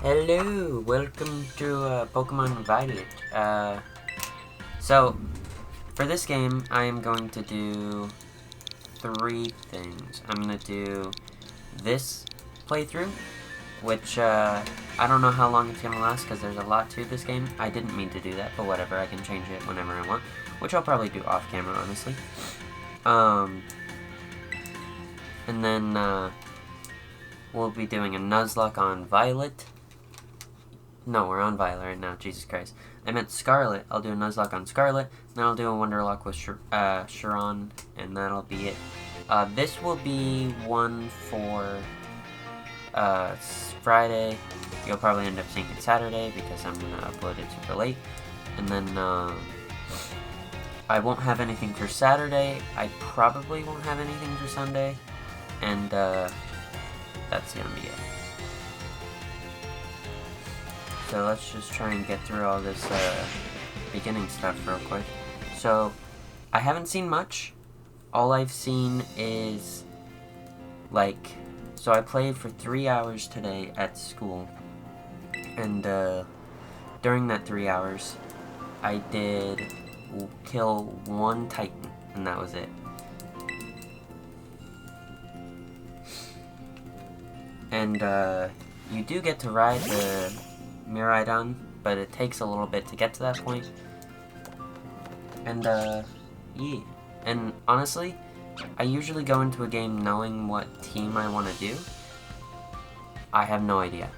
Hello, welcome to Pokemon Violet. So, for this game, I am going to do three things. I'm going to do this playthrough, which I don't know how long it's going to last because there's a lot to this game. I didn't mean to do that, but whatever, I can change it whenever I want, which I'll probably do off camera, honestly. And then we'll be doing a Nuzlocke on Violet. No, we're on Violet right now, Jesus Christ. I meant Scarlet. I'll do a Nuzlocke on Scarlet, then I'll do a Wonderlock with Chiron, and that'll be it. This will be one for Friday. You'll probably end up seeing it Saturday because I'm going to upload it super late. And then I won't have anything for Saturday. I probably won't have anything for Sunday. And that's going to be it. So let's just try and get through all this beginning stuff real quick. So, I haven't seen much. All I've seen is, so I played for 3 hours today at school. And during that 3 hours, I did kill one Titan, and that was it. And you do get to ride the Miraidon, but it takes a little bit to get to that point. And, yeah. And honestly, I usually go into a game knowing what team I want to do. I have no idea.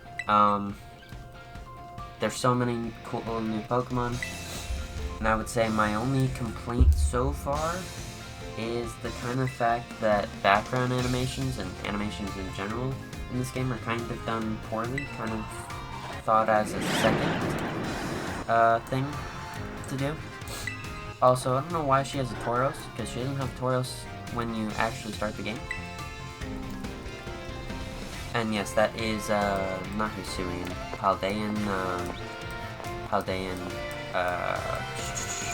There's so many cool new Pokemon, and I would say my only complaint so far is the kind of fact that background animations and animations in general in this game are kind of done poorly, kind of thought as a second thing to do. Also, I don't know why she has a Tauros, because she doesn't have Tauros when you actually start the game. And yes, that is not Hisuian, Paldean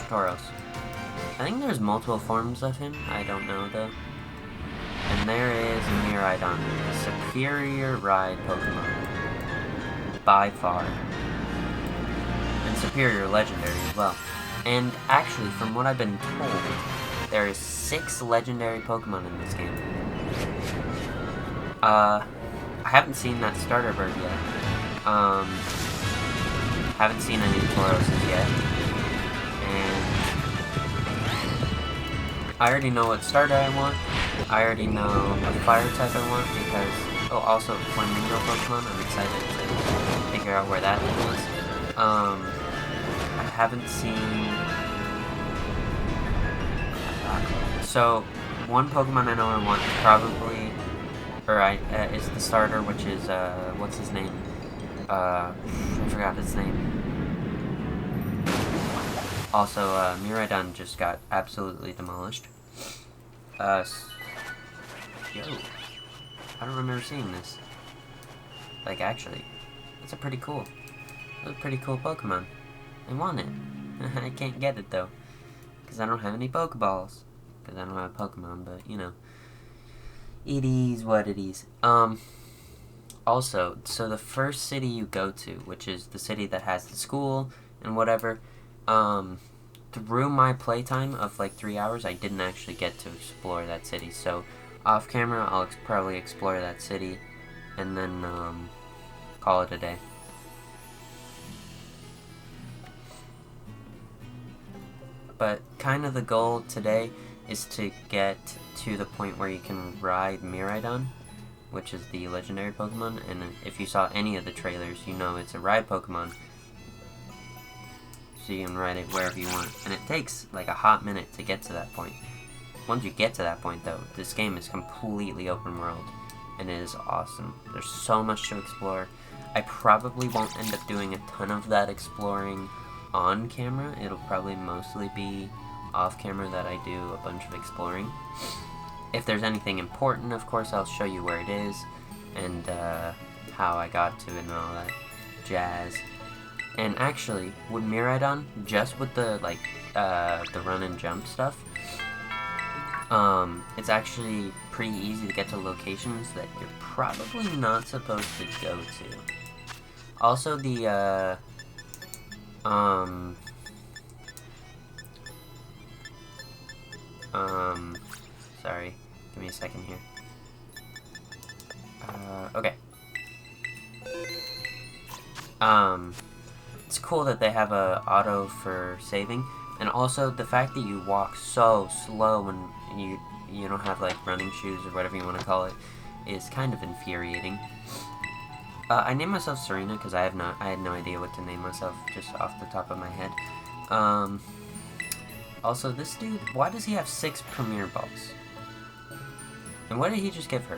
Tauros. I think there's multiple forms of him, I don't know though. And there is Miraidon, a superior ride Pokemon. By far. And superior legendary as well. And actually, from what I've been told, there is 6 legendary Pokemon in this game. I haven't seen that starter bird yet. Haven't seen any Tauroses yet. And I already know what starter I want. I already know what fire type I want because... Oh, also Flamingo Pokemon. I'm excited to figure out where that is. I haven't seen... So, one Pokemon I know I want probably... is the starter, which is, what's his name? I forgot his name. Also, Miraidon just got absolutely demolished. Yo. I don't remember seeing this. Like, actually. That's a pretty cool Pokemon. I want it. I can't get it, though. Because I don't have any Pokeballs. Because I don't have Pokemon, but, you know. It is what it is. Also, so the first city you go to, which is the city that has the school and whatever, through my playtime of like 3 hours, I didn't actually get to explore that city. So, off camera, I'll probably explore that city and then call it a day. But kind of the goal today is to get to the point where you can ride Miraidon, which is the legendary Pokemon, and if you saw any of the trailers, you know it's a ride Pokemon. So you can ride it wherever you want. And it takes like a hot minute to get to that point. Once you get to that point though, this game is completely open world. And it is awesome. There's so much to explore. I probably won't end up doing a ton of that exploring on camera. It'll probably mostly be off camera that I do a bunch of exploring. If there's anything important, of course, I'll show you where it is and how I got to it and all that jazz. And actually, with Miraidon, just with the the run and jump stuff, it's actually pretty easy to get to locations that you're probably not supposed to go to. Also, the, sorry, give me a second here. Okay. It's cool that they have a auto for saving, and also the fact that you walk so slow when you don't have like running shoes or whatever you want to call it is kind of infuriating. I named myself Serena because I had no idea what to name myself just off the top of my head. Also, this dude, why does he have 6 Premier Balls? And what did he just give her?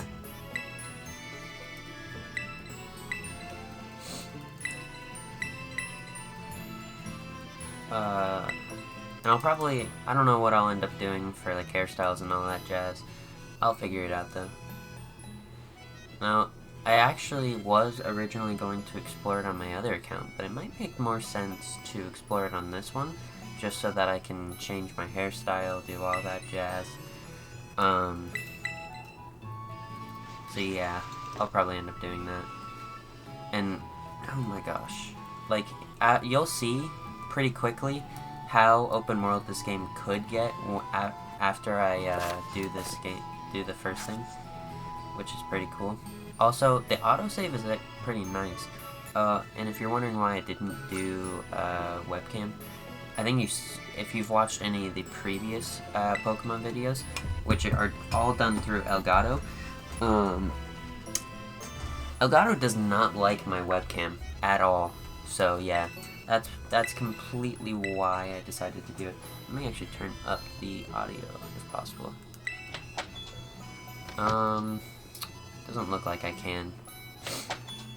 And I don't know what I'll end up doing for like hairstyles and all that jazz. I'll figure it out though. Now, I actually was originally going to explore it on my other account, but it might make more sense to explore it on this one, just so that I can change my hairstyle, do all that jazz. So yeah, I'll probably end up doing that. And, oh my gosh. Like, you'll see pretty quickly how open world this game could get after I do the first thing, which is pretty cool. Also, the autosave is pretty nice. And if you're wondering why I didn't do webcam, I think if you've watched any of the previous Pokemon videos, which are all done through Elgato, Elgato does not like my webcam at all. So yeah, that's completely why I decided to do it. Let me actually turn up the audio if possible. Doesn't look like I can,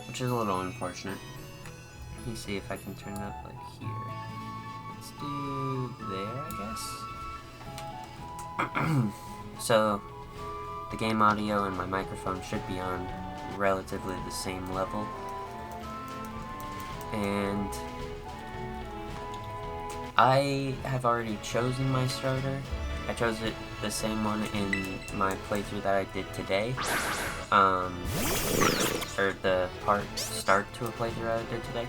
which is a little unfortunate. Let me see if I can turn it up like here. Let's do there, I guess. So, the game audio and my microphone should be on relatively the same level. And I have already chosen my starter. I chose it the same one in my playthrough that I did today. Or the start to a playthrough I did today.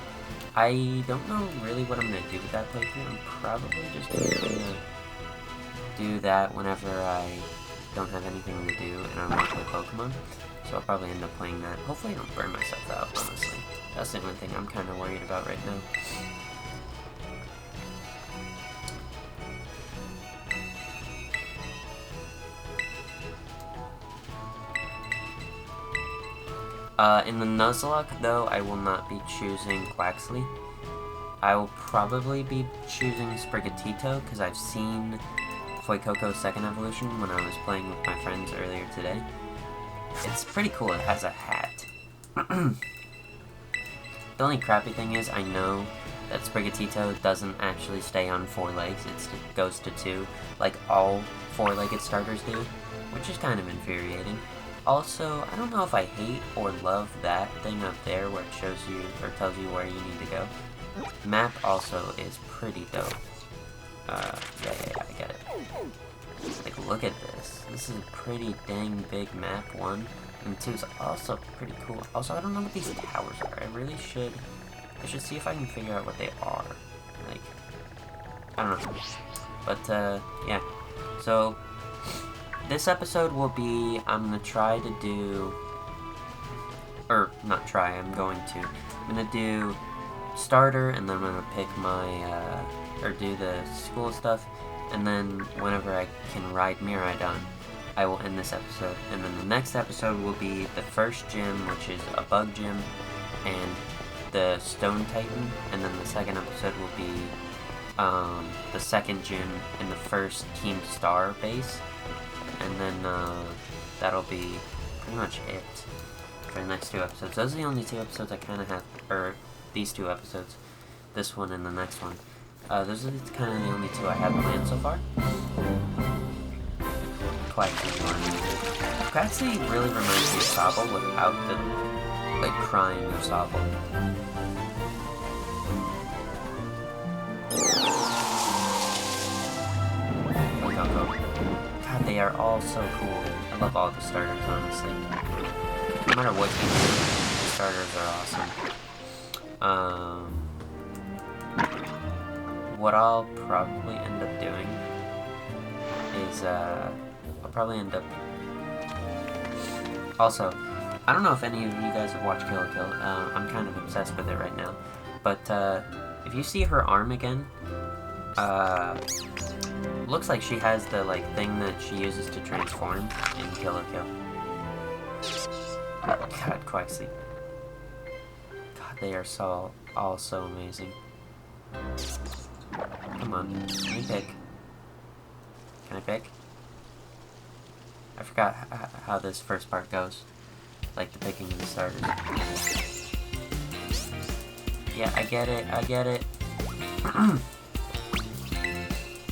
I don't know really what I'm going to do with that playthrough. I'm probably just going to do that whenever I don't have anything to do and I want to play Pokemon. So I'll probably end up playing that. Hopefully I don't burn myself out, honestly. That's the only thing I'm kind of worried about right now. In the Nuzlocke, though, I will not be choosing Quaxly. I will probably be choosing Sprigatito, because I've seen Fuecoco's second evolution when I was playing with my friends earlier today. It's pretty cool, it has a hat. The only crappy thing is, I know that Sprigatito doesn't actually stay on 4 legs, it goes to 2, like all 4-legged starters do, which is kind of infuriating. Also, I don't know if I hate or love that thing up there where it shows you, or tells you where you need to go. Map also is pretty dope. Yeah, I get it. Like, look at this. This is a pretty dang big map, 1. And 2 is also pretty cool. Also, I don't know what these towers are. I should see if I can figure out what they are. Like, I don't know. But, yeah. So, this episode will be, I'm going to try to do, or not try, I'm going to do starter, and then I'm going to pick my, or do the school stuff, and then whenever I can ride Miraidon, I will end this episode. And then the next episode will be the first gym, which is a bug gym, and the Stone Titan, and then the second episode will be, the second gym in the first Team Star base. And then, that'll be pretty much it for the next 2 episodes. Those are the only 2 episodes I kind of have, or these 2 episodes, this one and the next one. Those are kind of the only 2 I have planned so far. Quaxly really reminds me of Sobble without the, like, crying of Sobble. God, they are all so cool. I love all the starters, honestly. No matter what you do, the starters are awesome. What I'll probably end up doing is, I'll probably end up... Also, I don't know if any of you guys have watched Kill la Kill. I'm kind of obsessed with it right now. But, if you see her arm again, looks like she has the, like, thing that she uses to transform in Kill la Kill. God, Quaxly. God, they are all so amazing. Come on, let me pick. Can I pick? I forgot how this first part goes. Like the picking of the starters. Yeah, I get it, I get it.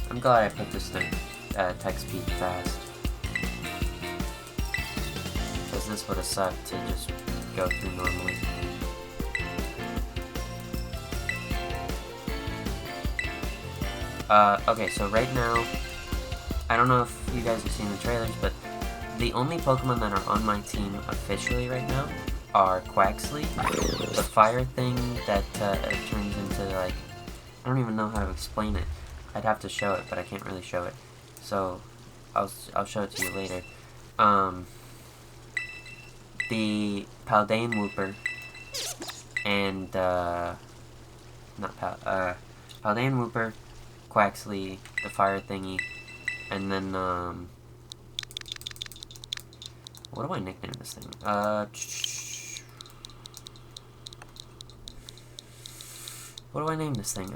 I'm glad I put this thing text speed fast. Because this would have sucked to just go through normally. Okay, so right now, I don't know if you guys have seen the trailers, but the only Pokemon that are on my team officially right now are Quaxly, the fire thing that turns into, like, I don't even know how to explain it. I'd have to show it, but I can't really show it. So, I'll show it to you later. The Paldean Wooper, and, Paldean Wooper, Quaxly, the fire thingy, and then, what do I nickname this thing? What do I name this thing?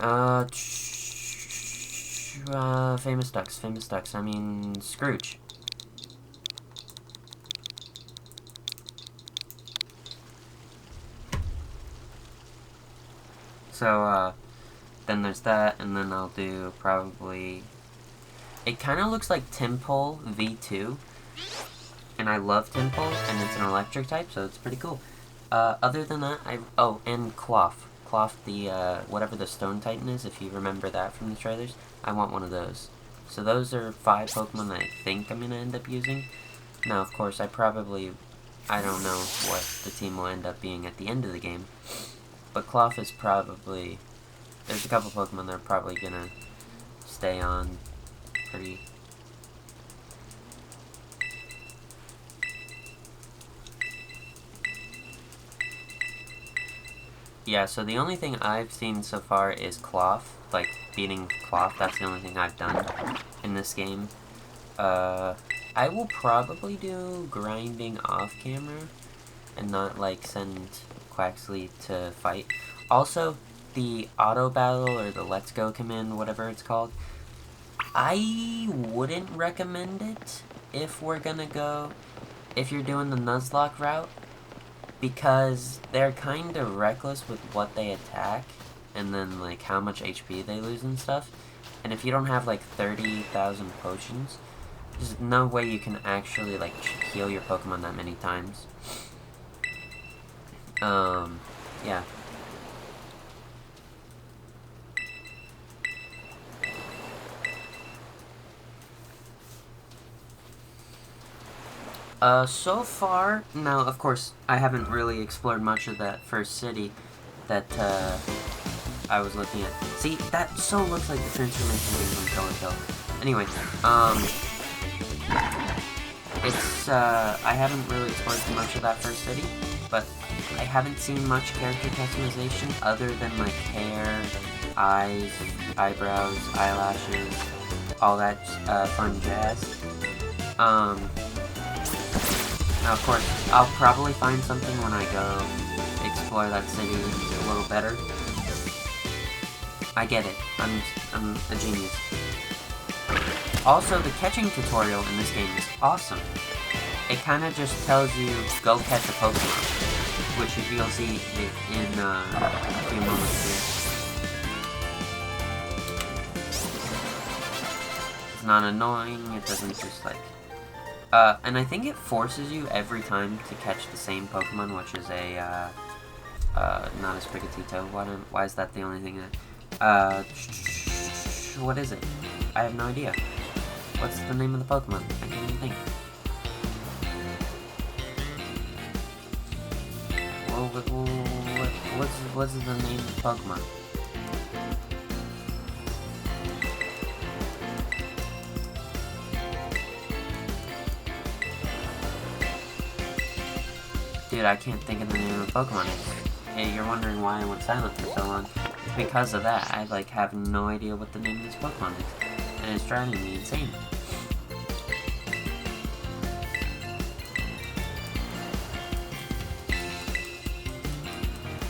Famous Ducks, I mean, Scrooge. So, then there's that, and then I'll do probably... It kind of looks like Tympole V2, and I love Tympole, and it's an electric type, so it's pretty cool. Other than that, oh, and Cloth, the, whatever the Stone Titan is, if you remember that from the trailers, I want one of those. So those are 5 Pokemon that I think I'm going to end up using. Now, of course, I don't know what the team will end up being at the end of the game, but Cloth is probably... There's a couple Pokemon that are probably gonna stay on pretty... Yeah, so the only thing I've seen so far is Cloth, like beating Cloth. That's the only thing I've done in this game. I will probably do grinding off camera and not like send Quaxly to fight. Also, the auto battle or the let's go command, whatever it's called, I wouldn't recommend it if you're doing the Nuzlocke route, because they're kind of reckless with what they attack and then like how much HP they lose and stuff. And if you don't have like 30,000 potions, there's no way you can actually like heal your Pokemon that many times. Yeah. So far, now, of course, I haven't really explored much of that first city that, I was looking at. See, that so looks like the transformation being from Kill la Kill. Anyway, I haven't really explored too much of that first city, but I haven't seen much character customization other than, like, hair, eyes, eyebrows, eyelashes, all that, fun jazz. Now, of course, I'll probably find something when I go explore that city a little better. I get it. I'm a genius. Also, the catching tutorial in this game is awesome. It kind of just tells you, go catch a Pokemon, which you'll see in a few moments here. It's not annoying, it doesn't just like... and I think it forces you every time to catch the same Pokemon, which is a, not a Sprigatito. Why is that the only thing that... what is it? I have no idea. What's the name of the Pokemon? I can't even think. Well, what's what's the name of Pokemon? Dude, I can't think of the name of Pokemon. Hey, you're wondering why I went silent for so long. It's because of that. I, like, have no idea what the name of this Pokemon is. And it's driving me insane.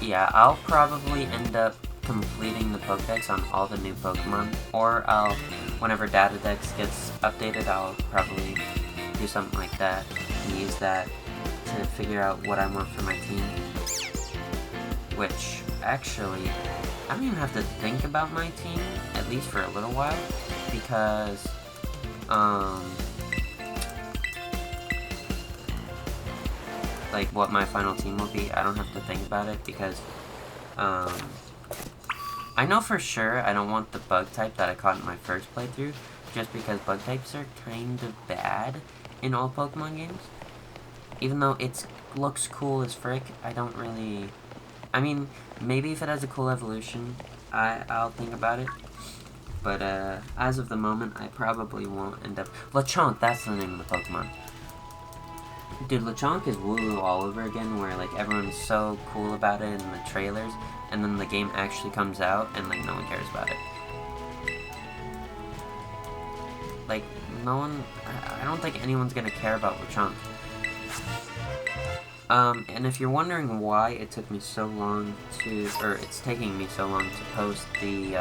Yeah, I'll probably end up completing the Pokedex on all the new Pokemon. Or whenever Datadex gets updated, I'll probably do something like that and use that to figure out what I want for my team. Which, actually, I don't even have to think about my team, at least for a little while, because, like, what my final team will be, I don't have to think about it, because, I know for sure I don't want the bug type that I caught in my first playthrough, just because bug types are kind of bad in all Pokemon games. Even though it looks cool as frick, I don't really... I mean, maybe if it has a cool evolution, I'll think about it. But, as of the moment, I probably won't end up... Lechonk, that's the name of the Pokemon. Dude, Lechonk is woo all over again, where, like, everyone's so cool about it in the trailers, and then the game actually comes out, and, like, no one cares about it. Like, no one... I don't think anyone's gonna care about Lechonk. And if you're wondering why it took me so long to, or it's taking me so long to post the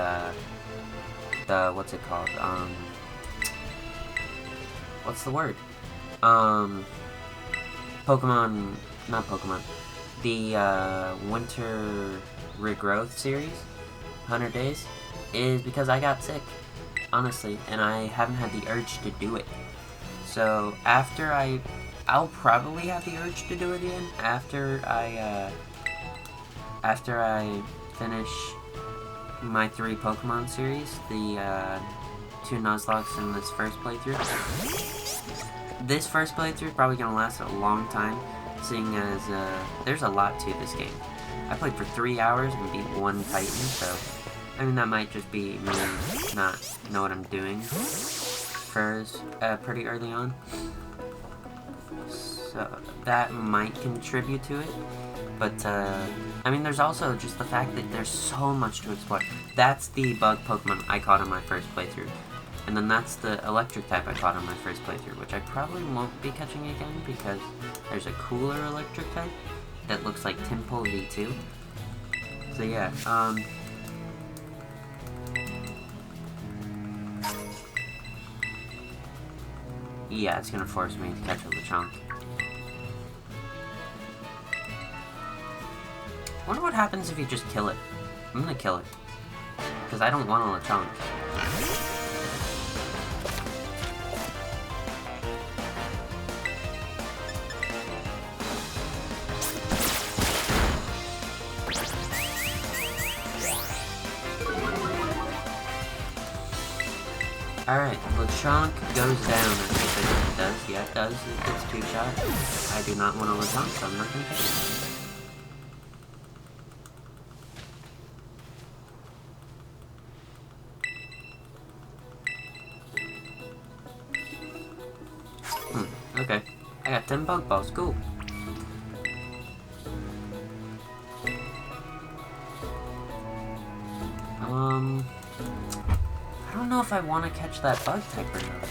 what's it called, what's the word, Pokemon, not Pokemon, the, Winter Regrowth series, 100 Days, is because I got sick, honestly, and I haven't had the urge to do it. So, I'll probably have the urge to do it again after I finish my 3 Pokemon series, the 2 Nuzlockes in this first playthrough. This first playthrough is probably going to last a long time, seeing as there's a lot to this game. I played for 3 hours and beat 1 Titan, so I mean that might just be me not know what I'm doing first, pretty early on. So that might contribute to it, but I mean there's also just the fact that there's so much to explore. That's the bug Pokemon I caught in my first playthrough, and then that's the electric type I caught in my first playthrough, which I probably won't be catching again because there's a cooler electric type that looks like Tympole V2. So yeah, yeah, it's gonna force me to catch a Lechonk. I wonder what happens if you just kill it. I'm gonna kill it. Because I don't want a Lechonk. Alright, Lechonk goes down. I think it does. Yeah, it does. It gets 2 shots. I do not want a Lechonk, so I'm not gonna catch it. Okay. I got 10 Pokeballs. Cool. I don't know if I want to catch that bug type or not.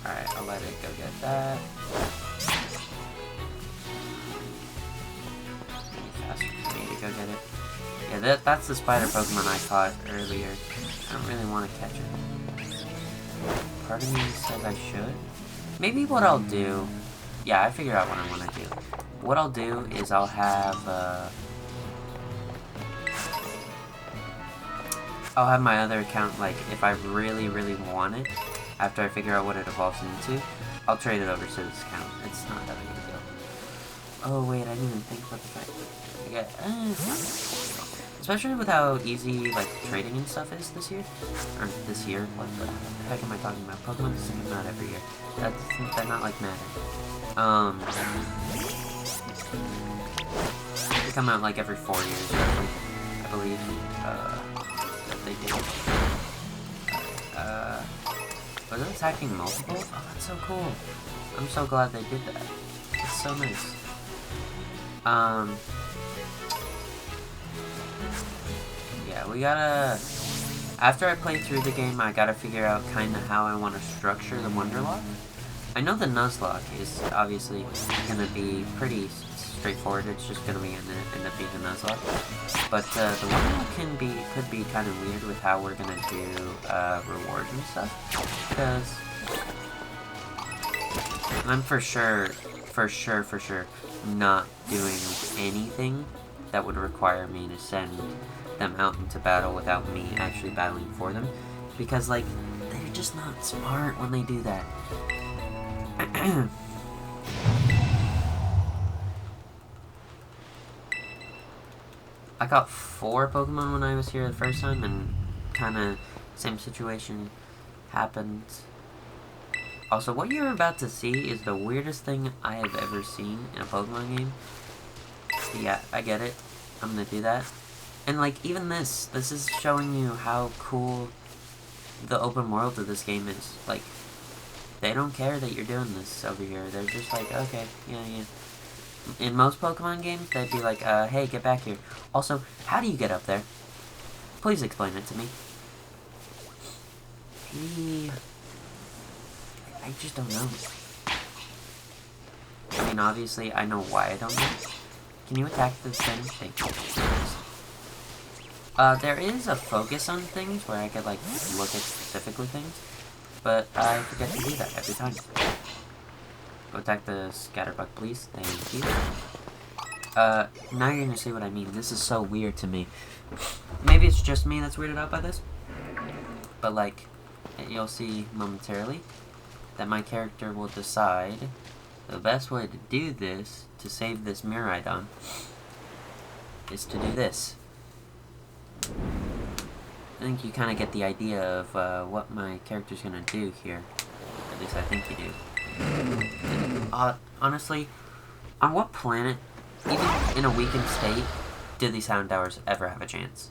Alright, I'll let it go get that. Faster for me to go get it. Yeah, that's the spider Pokemon I caught earlier. I don't really want to catch it. Part of me says I should. Maybe what I'll do... Yeah, I figure out what I want to do. What I'll do is I'll have my other account, like, if I really, really want it, after I figure out what it evolves into, I'll trade it over to this account. It's not that big of a deal. Oh, wait, I didn't even think about the fact that... it's not that big of a deal. Especially with how easy, like, trading and stuff is this year. Or this year. What the heck am I talking about? Pokemon doesn't come out every year. They're not, like, matter. They come out like every 4 years, roughly, I believe, that they do. Was it attacking multiple? Oh, that's so cool. I'm so glad they did that. It's so nice. Yeah, we gotta... After I play through the game, I gotta figure out kind of how I want to structure the Wonderlock. I know the Nuzlocke is obviously gonna be pretty straightforward. It's just gonna be end up being a Nuzlocke. But the Wonderlock could be kind of weird with how we're gonna do rewards and stuff. Because I'm for sure not doing anything that would require me to send them out into battle without me actually battling for them, because like they're just not smart when they do that. I caught 4 Pokemon when I was here the first time, and kinda same situation happened. Also, what you're about to see is the weirdest thing I have ever seen in a Pokemon game. Yeah, I get it. I'm gonna do that. And like, even this is showing you how cool the open world of this game is. Like, they don't care that you're doing this over here. They're just like, okay, yeah. In most Pokemon games, they'd be like, hey, get back here. Also, how do you get up there? Please explain it to me. I just don't know. I mean, obviously, I know why I don't know. Can you attack this thing? Thank you. There is a focus on things where I could, like, look at specifically things, but I forget to do that every time. Go attack the Scatterbug, please. Thank you. Now you're gonna see what I mean. This is so weird to me. Maybe it's just me that's weirded out by this, but, like, you'll see momentarily that my character will decide the best way to do this, to save this Miraidon, is to do this. I think you kind of get the idea of what my character's gonna do here. At least I think you do. Honestly, on what planet, even in a weakened state, do these Houndours ever have a chance?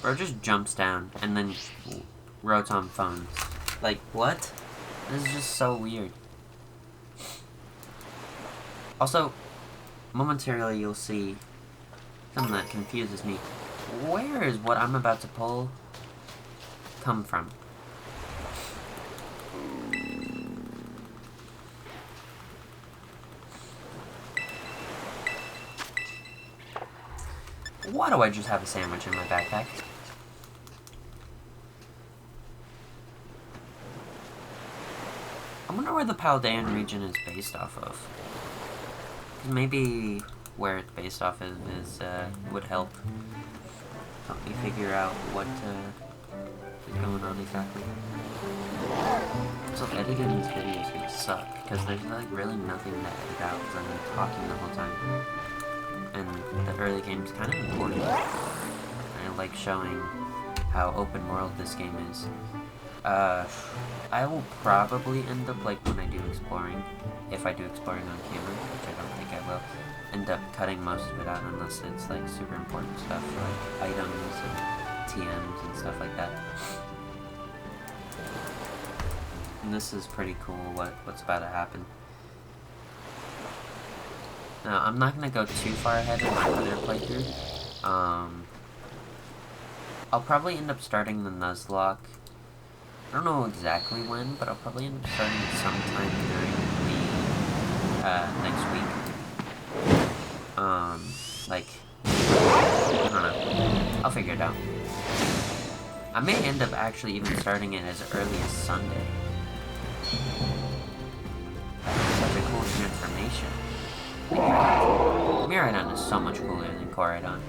Bro just jumps down and then Rotom phones. Like, what? This is just so weird. Also, momentarily you'll see something that confuses me. Where is what I'm about to pull come from? Why do I just have a sandwich in my backpack? I wonder where the Paldean region is based off of. Maybe where it's based off of would help me figure out what is going on exactly. So editing these videos is gonna suck, because there's like really nothing to edit out, because I'm talking the whole time. And the early game's kind of important. I like showing how open world this game is. I will probably end up, like, when I do exploring, if I do exploring on camera, which I don't think I will, end up cutting most of it out unless it's, like, super important stuff, like items and TMs and stuff like that. And this is pretty cool, what's about to happen. Now, I'm not gonna go too far ahead in my other playthrough. I'll probably end up starting the Nuzlocke. I don't know exactly when, but I'll probably end up starting it sometime during the, next week. Like, I don't know. I'll figure it out. I may end up actually even starting it as early as Sunday. That's such a cool transformation. Miraidon is so much cooler than Koraidon.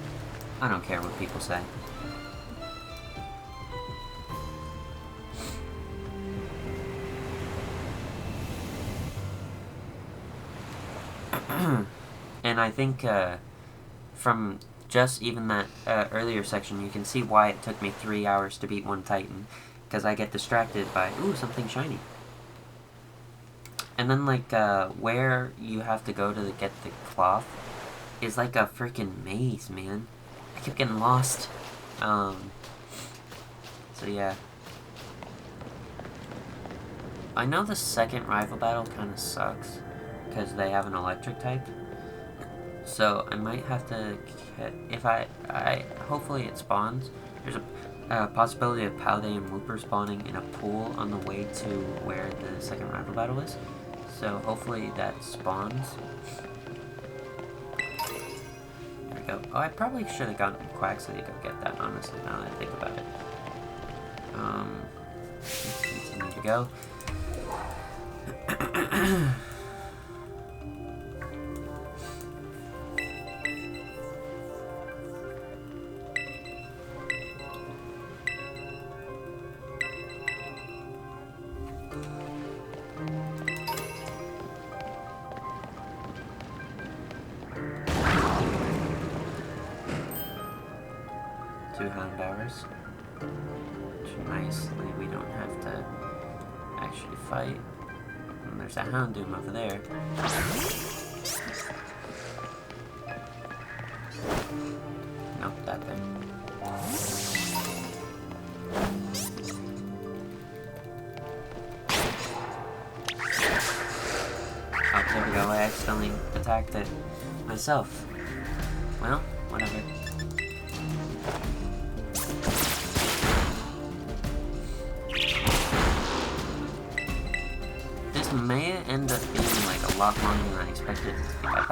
I don't care what people say. And I think, from just even that earlier section, you can see why it took me 3 hours to beat one Titan. Because I get distracted by, ooh, something shiny. And then, like, where you have to go to get the cloth is like a freaking maze, man. I kept getting lost. So, yeah. I know the second rival battle kind of sucks, because they have an electric type. So, I might have to, if hopefully it spawns. There's a possibility of Palday and Wooper spawning in a pool on the way to where the second rival battle is. So, hopefully that spawns. There we go. Oh, I probably should have gotten Quaxly to go get that, honestly, now that I think about it. Let's continue to go. 2 hound hours. Which nicely we don't have to actually fight. And there's a Houndoom over there. Nope, that thing. Oh, there we go, I accidentally attacked it myself. Well, whatever. This may end up being like a lot longer than I expected. I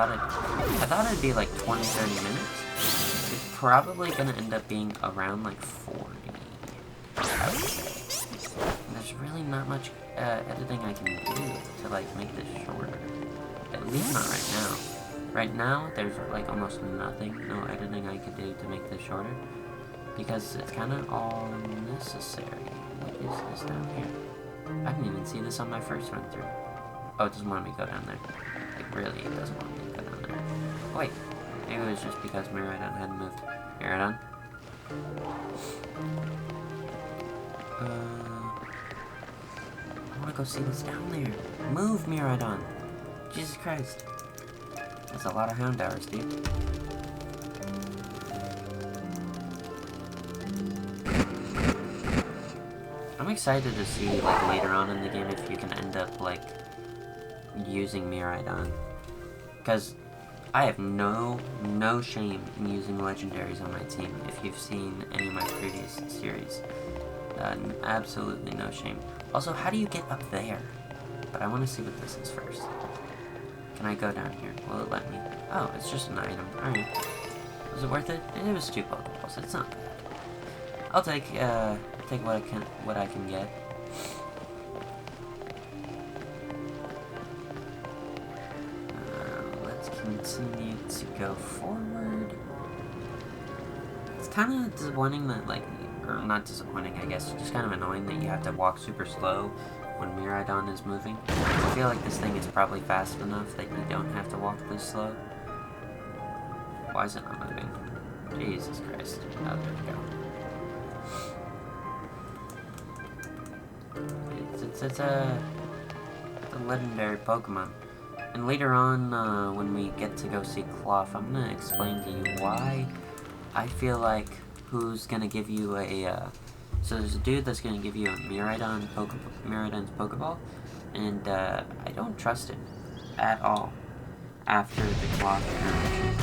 thought it'd be like 20-30 minutes. It's probably gonna end up being around like 40, I would say. And there's really not much editing I can do to like make this shorter. At least not right now. Right now, there's like almost nothing, no editing I could do to make this shorter. Because it's kind of all necessary. What is this down here? I didn't even see this on my first run through. Oh, it doesn't want me to go down there. It really doesn't want me to go down there. Wait, maybe it was just because Miraidon hadn't moved. Miraidon? I want to go see what's down there. Move, Miraidon! Jesus Christ. That's a lot of hound hours, dude. I'm excited to see, like, later on in the game if you can end up, like, using Miraidon. Because I have no shame in using legendaries on my team, if you've seen any of my previous series. Absolutely no shame. Also, how do you get up there? But I want to see what this is first. Can I go down here? Will it let me? Oh, it's just an item. Alright. Was it worth it? It was 2 Pokeballs. It's not bad. I'll take what I can get. Let's continue to go forward. It's kind of disappointing that, like, or not disappointing, I guess, just kind of annoying that you have to walk super slow when Miraidon is moving. I feel like this thing is probably fast enough that you don't have to walk this slow. Why is it not moving? Jesus Christ. Oh, there we go. It's a legendary Pokemon. And later on, when we get to go see Cloth, I'm gonna explain to you why I feel like who's gonna give you a, so there's a dude that's gonna give you a Miraidon's Pokeball, and I don't trust him at all after the Cloth generation.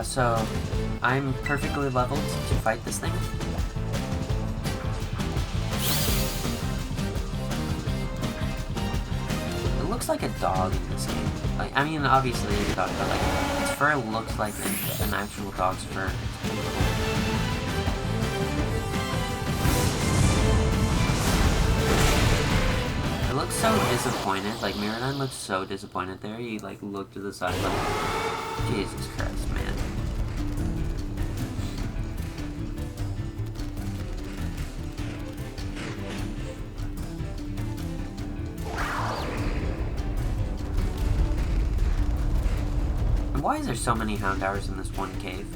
So I'm perfectly leveled to fight this thing. It looks like a dog in this game. Like, I mean, obviously it's a dog, but like, its fur looks like an actual dog's fur. It looks so disappointed. Like, Miraidon looks so disappointed there. He like looked to the side like, Jesus Christ, man. And why is there so many Houndours in this one cave?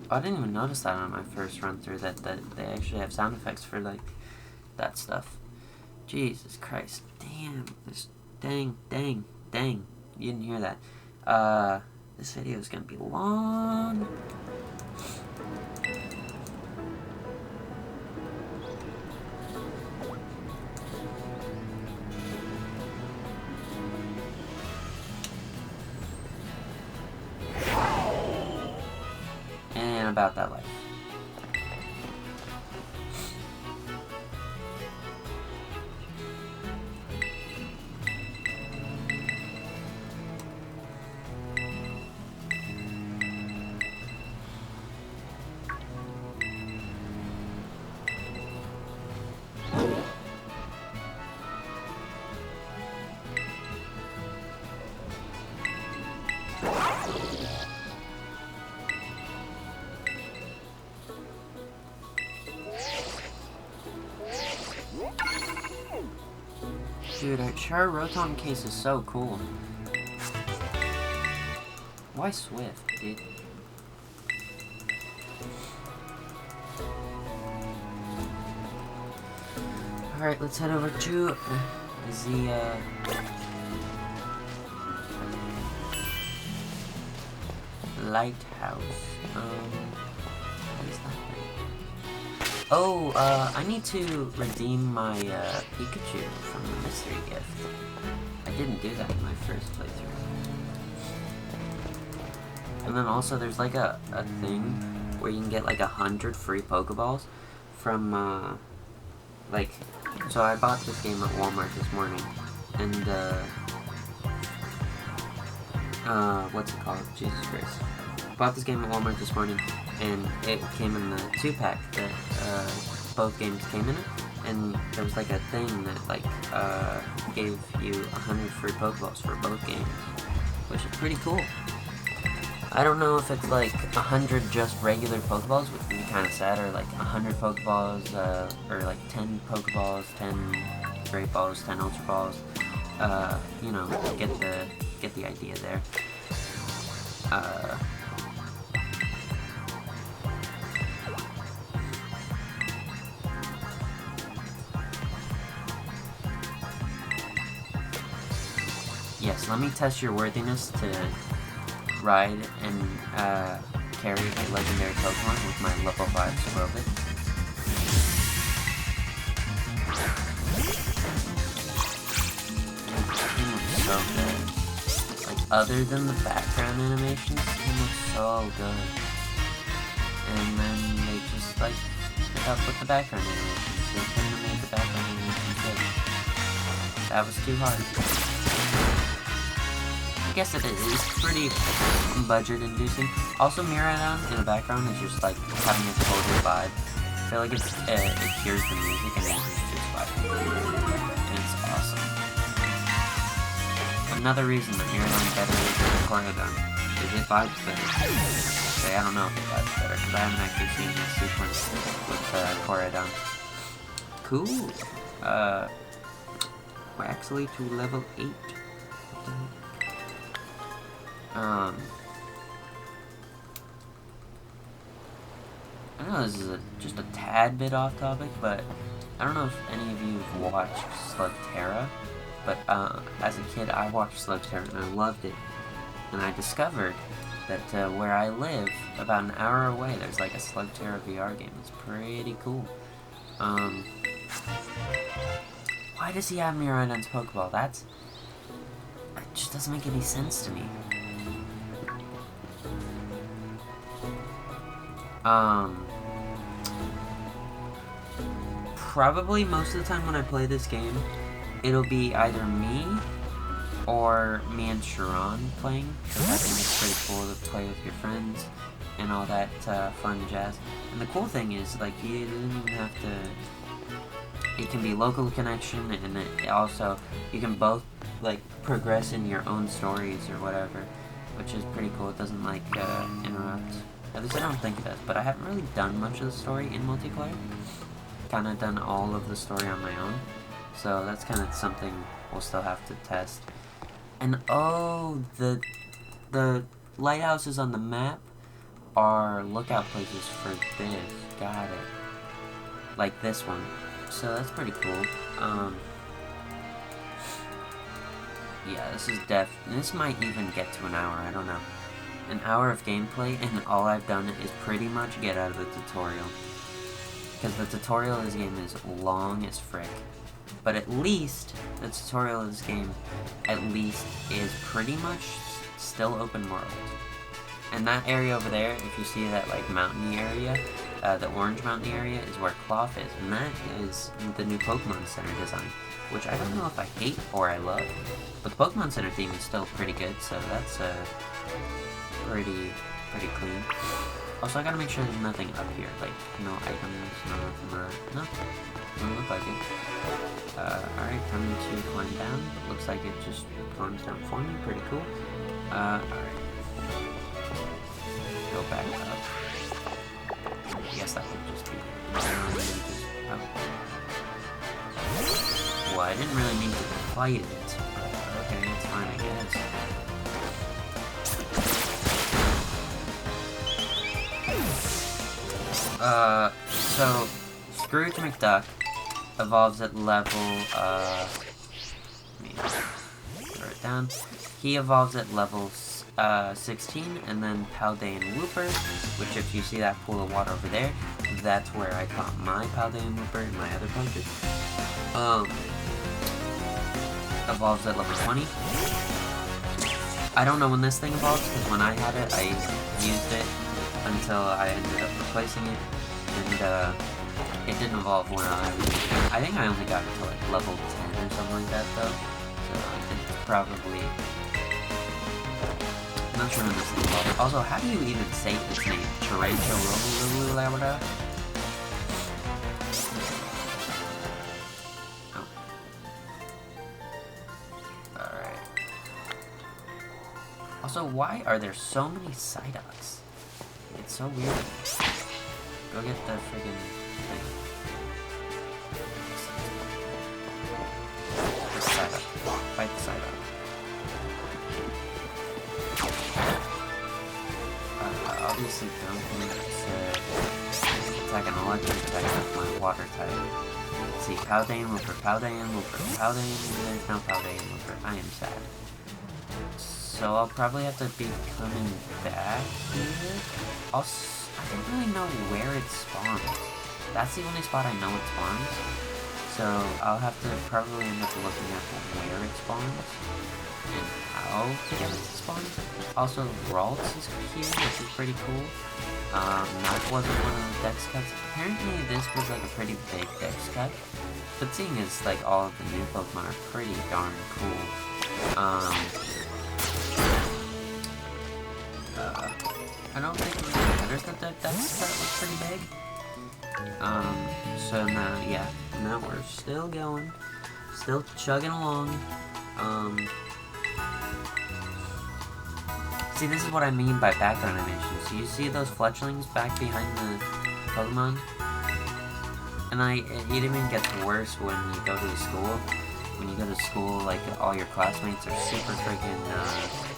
Oh, I didn't even notice that on my first run through that they actually have sound effects for like that stuff. Jesus Christ. Damn. Dang. You didn't hear that. This video is gonna be long. And about that life. Dude, our Char Rotom case is so cool. Why Swift, dude? Alright, let's head over to the lighthouse. What is that thing? Oh, I need to redeem my Pikachu from the mystery gift. I didn't do that in my first playthrough. And then also there's like a thing where you can get like 100 free Pokeballs from like, so I bought this game at Walmart this morning, and what's it called? Jesus Christ. Bought this game at Walmart this morning, and it came in the 2-pack that both games came in it, and there was like a thing that like gave you 100 free Pokeballs for both games, which is pretty cool. I don't know if it's like 100 just regular Pokeballs, which would be kind of sad, or like 100 Pokeballs, or like 10 Pokeballs, 10 Great Balls, 10 Ultra Balls. You know, get the idea there. Yes, let me test your worthiness to ride and carry a legendary Pokemon with my level 5 Swirlbit. So good. Like, other than the background animations, it looks so good. And then they just like pick up with the background animations. They couldn't have made the background animations good. That was too hard. I guess it is pretty budget-inducing. Also, Miraidon in the background is just like having a total vibe. I feel like it hears the music and it's just vibing. And it's awesome. Another reason that Miraidon is better than Corridon is it vibes better. Okay, I don't know if it vibes better because I haven't actually seen this sequence with Corridon. Cool. We're actually to level 8. I know this is just a tad bit off topic, but I don't know if any of you have watched Slugterra, but as a kid I watched Slugterra and I loved it. And I discovered that where I live, about an hour away, there's like a Slugterra VR game. It's pretty cool. Why does he have Miraidon's Pokeball? It just doesn't make any sense to me. Probably most of the time when I play this game, it'll be either me or me and Sharon playing, because I think it's pretty cool to play with your friends and all that fun jazz. And the cool thing is, like, you don't even have to it can be local connection, and it also, you can both, like, progress in your own stories or whatever, which is pretty cool. It doesn't, like, interrupt. At least I don't think it does, but I haven't really done much of the story in multiplayer. Kind of done all of the story on my own, so that's kind of something we'll still have to test. And oh, the lighthouses on the map are lookout places for this. Got it. Like this one. So that's pretty cool. Yeah, this might even get to an hour, I don't know. An hour of gameplay, and all I've done is pretty much get out of the tutorial. Because the tutorial of this game is long as frick. But at least, the tutorial of this game, at least, is pretty much still open world. And that area over there, if you see that, like, mountainy area, the orange mountainy area is where Cloth is. And that is the new Pokemon Center design, which I don't know if I hate or I love. But the Pokemon Center theme is still pretty good, so that's, pretty clean. Also, I gotta make sure there's nothing up here, like, no items, no, doesn't look like it. Alright, time to climb down. Looks like it just climbs down for me, pretty cool. Alright. Go back up. I guess that would just be well, I didn't really mean to fight it, but okay, it's fine, I guess. So, Scrooge McDuck evolves at level, let me throw it down. He evolves at level 16, and then Paldean Wooper, which if you see that pool of water over there, that's where I caught my Paldean Wooper and my other punches. Evolves at level 20. I don't know when this thing evolves, because when I had it, I used it until I ended up replacing it, and it didn't evolve when I think I only got it to like level 10 or something like that though, so it's probably, I'm not sure when this thing evolves. Also, how do you even say its name? Tarantula? Oh. Alright. Also, why are there so many Psyducks? It's so weird. Go get the friggin' thing. The Psyduck. Fight the Psyduck. Obviously don't need to attack an electric type with my water type. Let's see, Paldean Wooper, Paldean Wooper, Paldean, there's no Paldean Wooper. I am sad. So I'll probably have to be coming back here. I don't really know where it spawns. That's the only spot I know it spawns. So I'll have to probably end up looking at where it spawns and how to get it to spawn. Also, Ralts is here, which is pretty cool. That wasn't one of the dex cuts. Apparently this was like a pretty big dex cut. But seeing as like all of the new Pokemon are pretty darn cool. I don't think it really matters that that dex cut was pretty big. So now, yeah, now we're still going, still chugging along. See, this is what I mean by background animation. So you see those fletchlings back behind the Pokemon? And it even gets worse when you go to school. When you go to school, like, all your classmates are super freaking,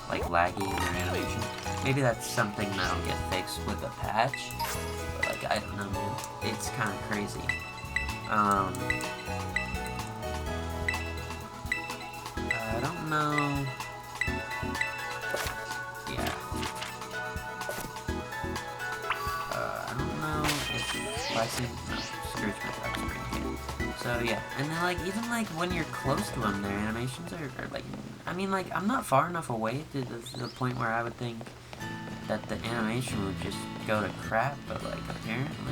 like, laggy in their animation. Maybe that's something that'll get fixed with a patch. But, like, I don't know, man. It's kind of crazy. I don't know. Yeah. I don't know if slicing... No, Scrooge McDuck's pretty good. So, yeah. And then, like, even, like, when you're close to them, their animations are like... I mean, like, I'm not far enough away to the point where I would think that the animation would just go to crap, but, like, apparently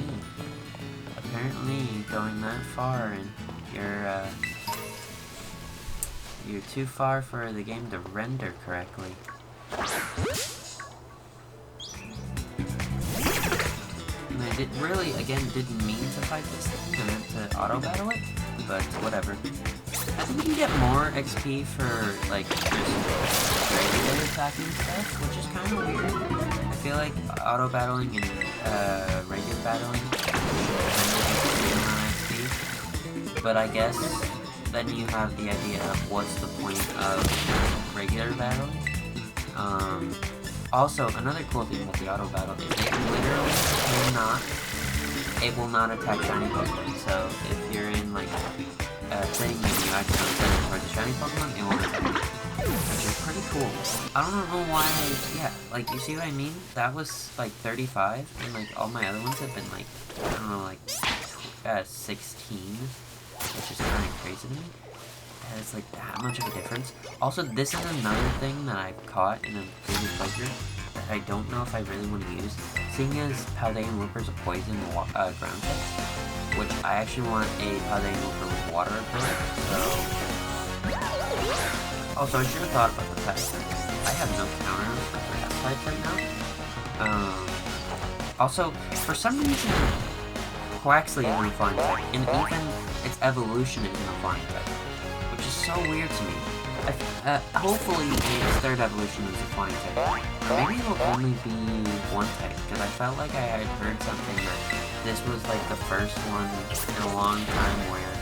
going that far and you're too far for the game to render correctly. And I really, again, didn't mean to fight this thing. I meant to auto-battle it. but whatever. I think you can get more XP for, like, just regular attacking stuff, which is kind of weird. I feel like auto-battling and regular battling XP, but I guess then you have the idea of what's the point of regular battling. Also, another cool thing with the auto-battle is it will not attack shiny Pokemon. So if you're in like a thing and you accidentally send it towards a shiny Pokemon, it won't attack it. Which is pretty cool. I don't know why, yeah, like, you see what I mean? That was like 35, and like all my other ones have been like, I don't know, like 16, which is kind of crazy to me. It's like that much of a difference. Also, this is another thing that I've caught in a previous playthrough that I don't know if I really want to use. Seeing as Paldean Wooper's a poison ground type, which I actually want a Paldean Wooper with water ability, so... Also, I should have thought about the fact that I have no counters for grass types right now. Also, for some reason, Quaxly isn't a flying type, and even its evolution isn't a flying type, which is so weird to me. Hopefully its third evolution is a flying type. Maybe it'll only be one type, because I felt like I had heard something that this was like the first one in a long time where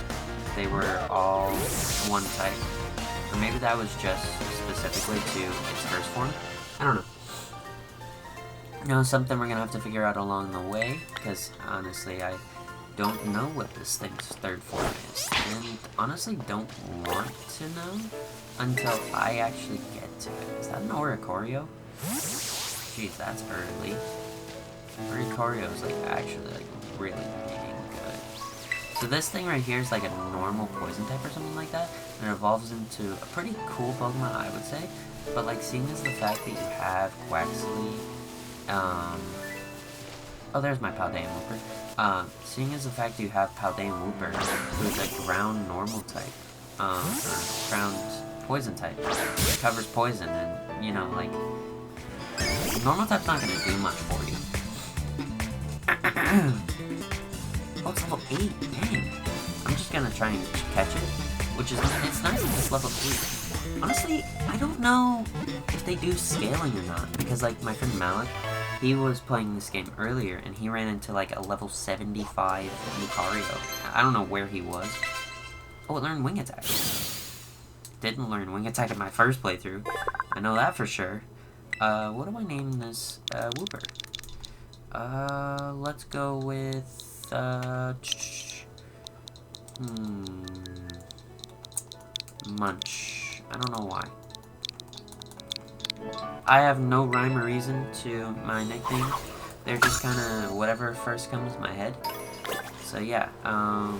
they were all one type. Or maybe that was just specifically to its first form. I don't know. You know, something we're gonna have to figure out along the way, because honestly I don't know what this thing's third form is, and honestly don't want to know until I actually get to it. Is that an Oricorio? Jeez, that's early. Oricorio is like actually like really dang good. So this thing right here is like a normal poison type or something like that, and it evolves into a pretty cool Pokemon, I would say. But like, seeing as the fact that you have Quaxly, oh, there's my Paldean Wooper. Seeing as the fact that you have Paldean Wooper, who's a ground normal type, or ground poison type, it covers poison, and, you know, like, normal type's not gonna do much for you. Oh, it's level 8, dang. I'm just gonna try and catch it, which is, it's nice that it's level 8. Honestly, I don't know if they do scaling or not, because, like, my friend Malik, he was playing this game earlier, and he ran into, like, a level 75 Lucario. I don't know where he was. Oh, it learned Wing Attack. Didn't learn Wing Attack in my first playthrough. I know that for sure. What do I name this, Wooper? Let's go with, Munch. I don't know why. I have no rhyme or reason to my nicknames. They're just kind of whatever first comes to my head. So yeah, and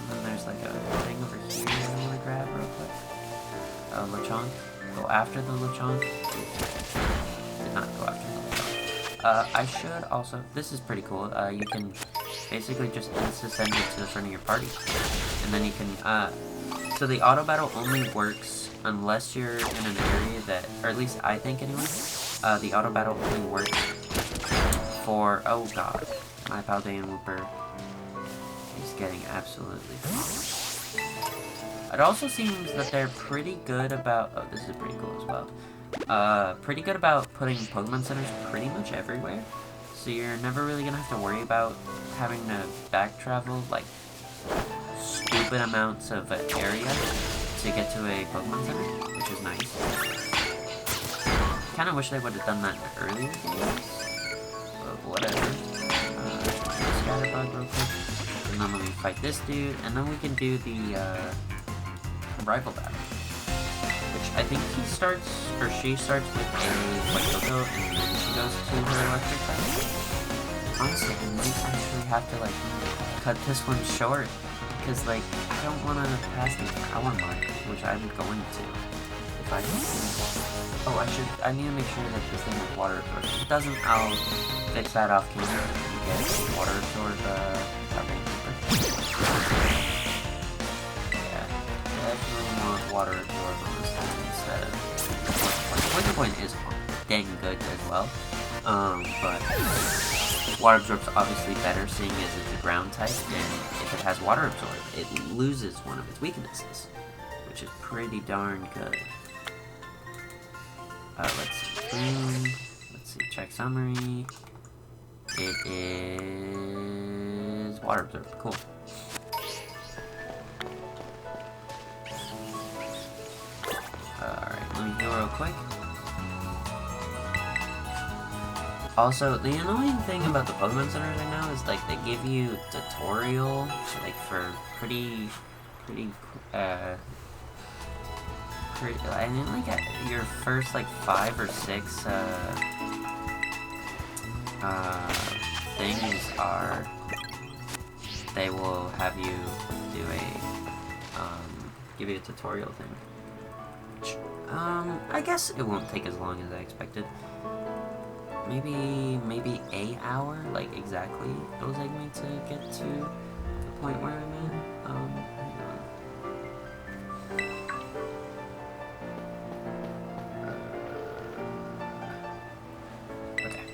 then there's like a thing over here I want to grab real quick. Lechonk. Go after the Lechonk. Did not go after the Lechonk. I should also, this is pretty cool, you can basically just send it to the front of your party. And then you can, so the auto battle only works unless you're in an area that, or at least I think anyway, the auto battle only works for, oh god, my Paldean Wooper is getting absolutely demolished. It also seems that they're pretty good about, oh, this is pretty cool as well, pretty good about putting Pokemon centers pretty much everywhere, so you're never really gonna have to worry about having to back travel, like, stupid amounts of area to get to a Pokemon Center, which is nice. Kinda wish they would have done that in the earlier games, but whatever. Scatterbug real quick, and then let me fight this dude, and then we can do the, rival battle. Which I think he starts, or she starts with a White Cocoa, and then she goes to her electric battle. Honestly, I might actually have to, like, cut this one short, because, like, I don't want to pass the hour mark, which I'm going to, if I can. Oh, I need to make sure that this thing has water absorb. If it doesn't, I'll fix that off camera and get water absorb, yeah, definitely want water absorb on this thing instead of Poison Point. Poison Point is dang good as well, but Water Absorb's obviously better, seeing as it's a ground type, and if it has Water Absorb, it loses one of its weaknesses, which is pretty darn good. Let's see, check summary. It is Water Absorb, cool. Alright, let me heal real quick. Also, the annoying thing about the Pokemon Centers right now is, like, they give you tutorial, like, for pretty, I mean, like, your first, like, 5 or 6, things are, they will have you do give you a tutorial thing. I guess it won't take as long as I expected. Maybe 8 hour, like exactly it'll take me to get to the point where I'm at. Okay.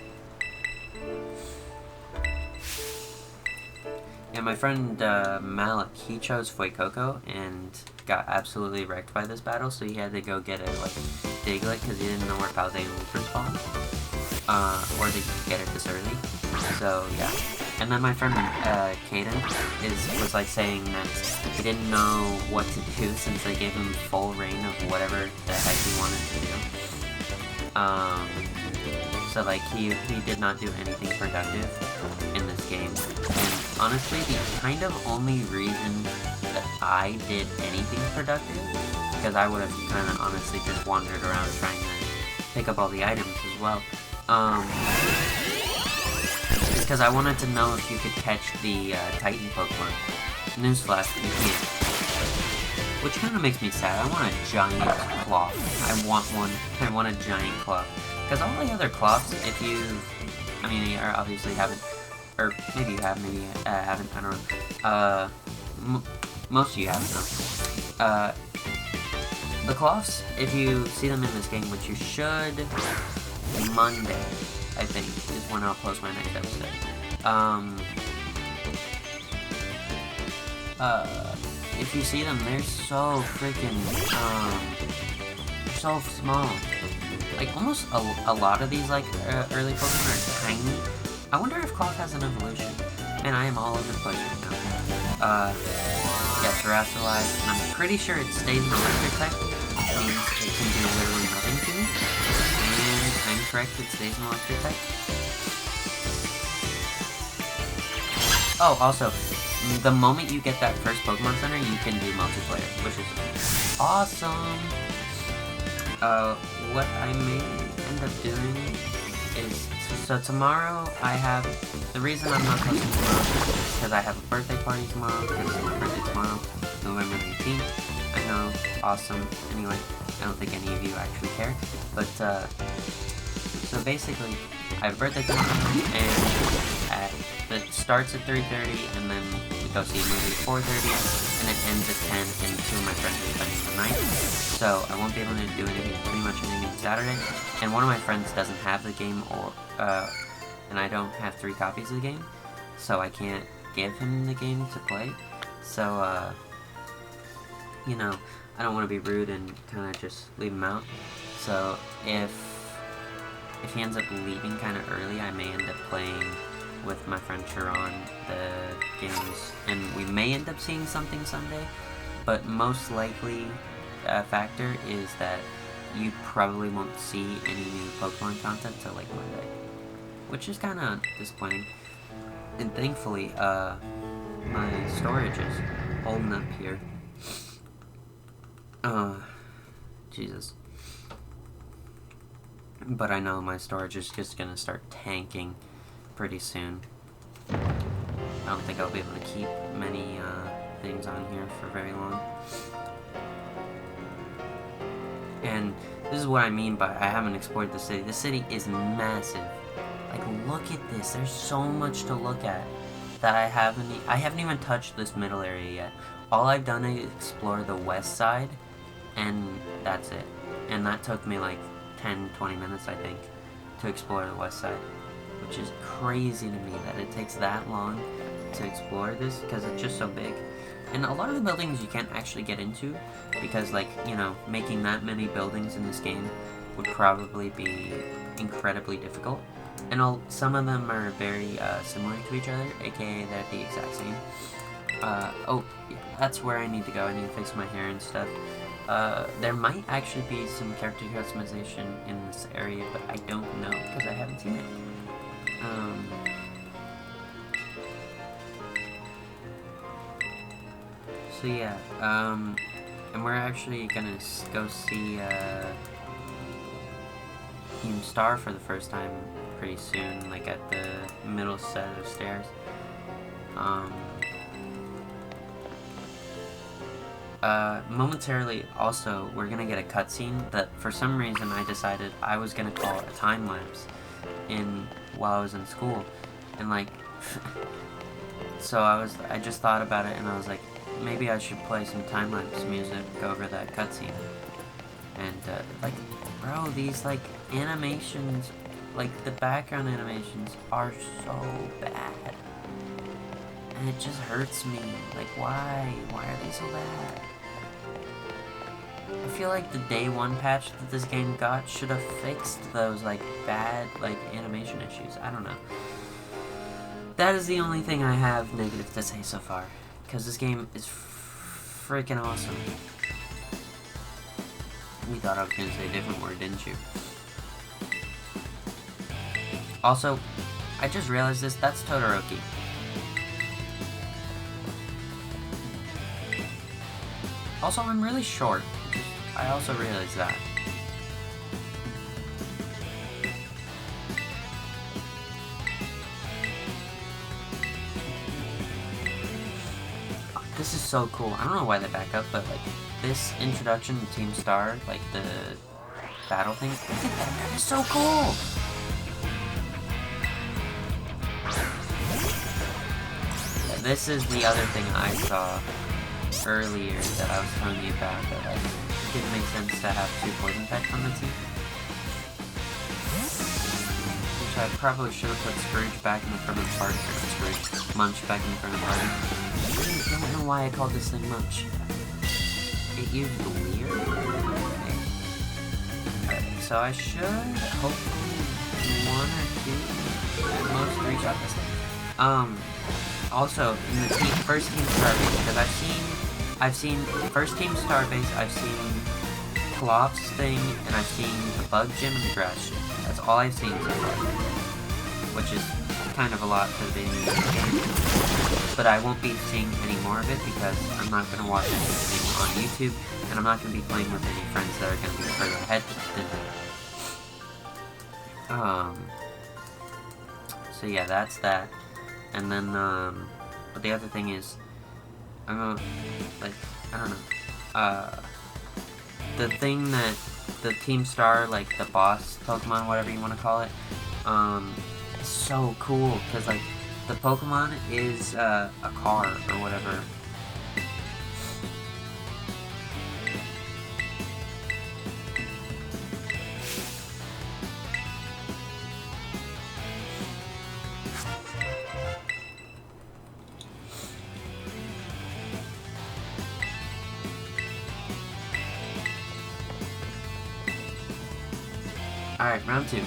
Yeah, my friend Malik, he chose Fuecoco and got absolutely wrecked by this battle, so he had to go get a Diglett because he didn't know where Paldean would spawn. Or they could get it this early. So yeah. And then my friend Caden was like saying that he didn't know what to do since they gave him full reign of whatever the heck he wanted to do. So like he did not do anything productive in this game. And honestly, the kind of only reason that I did anything productive, because I would have kind of honestly just wandered around trying to pick up all the items as well. Because I wanted to know if you could catch the Titan Pokemon. Newsflash, you can't. Which kind of makes me sad. I want a giant Cloth. I want a giant Cloth. Because all the other Cloths, if you... I mean, you obviously haven't... Or maybe you have, maybe you haven't, I don't know. Most of you haven't, though. The Cloths, if you see them in this game, which you should... Monday, I think, is when I'll post my next episode. If you see them, they're so freaking, they're so small. Like, almost a lot of these, like, early Pokemon are tiny. I wonder if Cloth has an evolution. Man, I am all over the place right now. Yeah, Terrestrialize, and I'm pretty sure it stays an electric type, which means it can do literally nothing to me. I'm correct, it stays an electric type. Oh, also, the moment you get that first Pokemon Center, you can do multiplayer, which is awesome. What I may end up doing is, so tomorrow I have, the reason I'm not posting tomorrow is because I have a birthday party tomorrow, because it's my birthday tomorrow, November 18th. I know, awesome. Anyway, I don't think any of you actually care, but, so basically, I have a birthday tomorrow, and it starts at 3:30, and then we go see a movie at 4:30, and it ends at 10, and 2 of my friends are spending the night. So I won't be able to do anything, pretty much anything Saturday. And one of my friends doesn't have the game, and I don't have 3 copies of the game, so I can't give him the game to play. So, you know, I don't want to be rude and kind of just leave him out. So if he ends up leaving kind of early, I may end up playing with my friend Sharon the games, and we may end up seeing something Sunday, but most likely factor is that you probably won't see any new Pokemon content till like Monday, which is kind of disappointing. And thankfully, my storage is holding up here. Jesus. But I know my storage is just gonna start tanking pretty soon. I don't think I'll be able to keep many things on here for very long. And this is what I mean by I haven't explored the city. The city is massive. Like, look at this. There's so much to look at that I haven't even touched this middle area yet. All I've done is explore the west side, and that's it. And that took me like 10-20 minutes, I think, to explore the west side. which is crazy to me that it takes that long to explore this, because it's just so big. And a lot of the buildings you can't actually get into, because, like, you know, making that many buildings in this game would probably be incredibly difficult. And some of them are very similar to each other, aka they're the exact same. Oh, yeah, that's where I need to go. I need to fix my hair and stuff. There might actually be some character customization in this area, but I don't know because I haven't seen it. So yeah, and we're actually gonna go see Team Star for the first time pretty soon, like at the middle set of stairs. Momentarily, also, we're gonna get a cutscene that for some reason I decided I was gonna call a time lapse while I was in school, and like, so I just thought about it and I was like, maybe I should play some time lapse music over that cutscene. And like, bro, these like animations, like the background animations are so bad. And it just hurts me. Like, why? Why are they so bad? I feel like the day one patch that this game got should have fixed those, like, bad, like, animation issues. I don't know. That is the only thing I have negative to say so far. Because this game is freaking awesome. You thought I was going to say a different word, didn't you? Also, I just realized this. That's Todoroki. Also, I'm really short. I also realized that. This is so cool. I don't know why they back up, but like this introduction to Team Star, like the battle thing, look at that. That is so cool. Yeah, this is the other thing I saw earlier that I was telling you about, that like it didn't make sense to have two poison types on the team. Which I probably should have put Scourge back in the front of the party, or Scourge, Munch back in the front of the party. I don't know why I called this thing Munch. It used weird. Okay. Alright, so I should hopefully one or two at most three-shot this thing. Also in the first Team Starbase, because I've seen first Team Starbase, I've seen Klop's thing, and I've seen the Bug Gym and the Grass Gym. That's all I've seen so far, which is kind of a lot for the beginning of the game. But I won't be seeing any more of it because I'm not going to watch anything on YouTube, and I'm not going to be playing with any friends that are going to be further ahead than me. So yeah, that's that. And then, but the other thing is, I'm gonna, like, I don't know, the thing that the Team Star, like, the boss Pokemon, whatever you want to call it, is so cool, because, like, the Pokemon is, a car, or whatever. Alright, round two.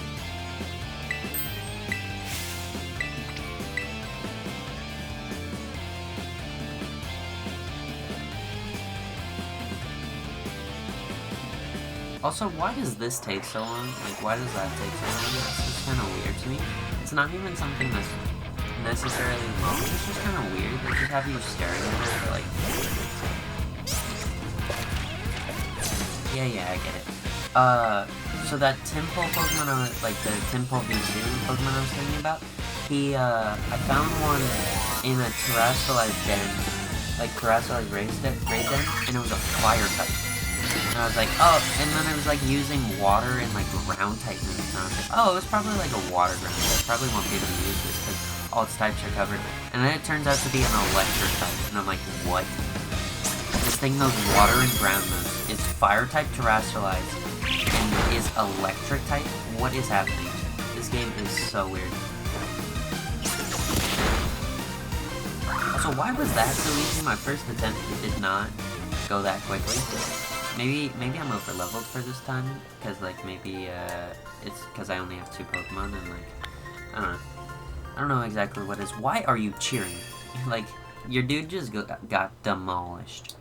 Also, why does this take so long? Like, why does that take so long? It's just kind of weird to me. It's not even something that's necessarily wrong. It's just kind of weird. They just have you staring at it for, like... Yeah, I get it. So that Temple Pokemon, like the Temple V2 Pokemon I was telling you about, I found one in a terrestrialized den, like terrestrialized raid den, and it was a fire type. And I was like, oh, and then it was like using water and like ground type moves, and I was like, oh, it was probably like a water ground type. Probably won't be able to use this because all its types are covered. And then it turns out to be an electric type, and I'm like, what? This thing knows water and ground moves. It's fire type terrestrialized and is electric type. What is happening? This game is so weird. Also, why was that so easy? My first attempt, it did not go that quickly. Maybe I'm over leveled for this time, because like maybe it's because I only have 2 Pokemon and like I don't know. I don't know exactly what it is. Why are you cheering? Like your dude just got demolished.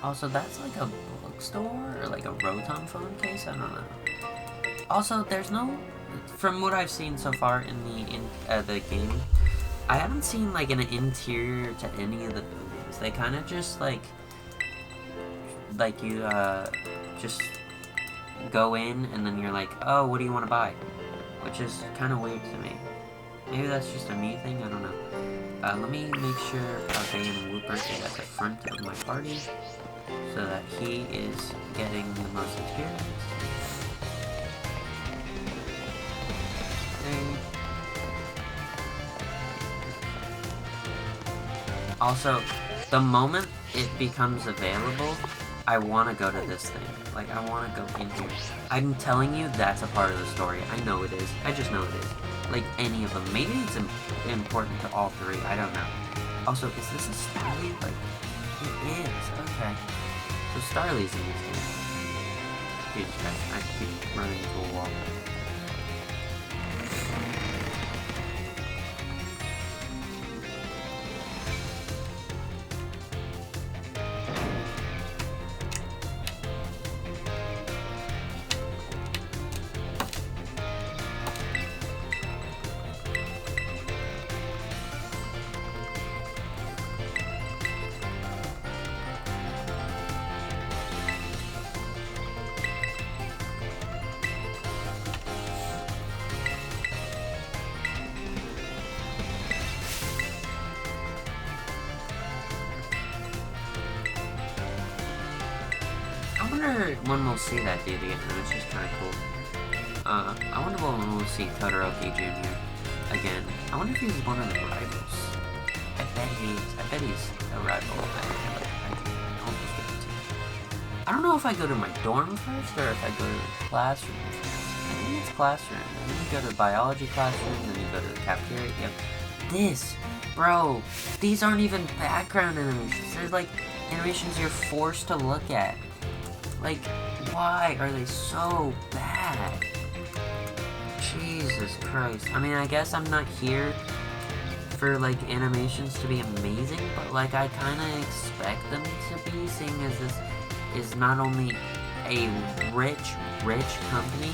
Also, that's like a bookstore or like a Rotom phone case. I don't know. Also, there's no. From what I've seen so far in the game, I haven't seen like an interior to any of the buildings. They kind of just like you just go in and then you're like, oh, what do you want to buy? Which is kind of weird to me. Maybe that's just a me thing. I don't know. Let me make sure Bay and Wooper is at the front of my party so that he is getting the most experience. Also, the moment it becomes available, I want to go to this thing. Like, I want to go in here. I'm telling you, that's a part of the story. I know it is. I just know it is. Like, any of them. Maybe it's important to all 3. I don't know. Also, is this a Starly? Like, it is. Okay. So Starly's in this game. Jeez, guys, I keep running into a wall. I wonder when we'll see that dude again. It's just kind of cool. I wonder when we'll see Todoroki Jr. again. I wonder if he's one of the rivals. I bet he's a rival. I don't know if I go to my dorm first or if I go to the classroom first. I think it's classroom. And then you go to the biology classroom, and then you go to the cafeteria. Yep. This, bro, these aren't even background animations. They're like animations you're forced to look at. Like, why are they so bad? Jesus Christ. I mean, I guess I'm not here for, like, animations to be amazing, but, like, I kind of expect them to be, seeing as this is not only a rich company,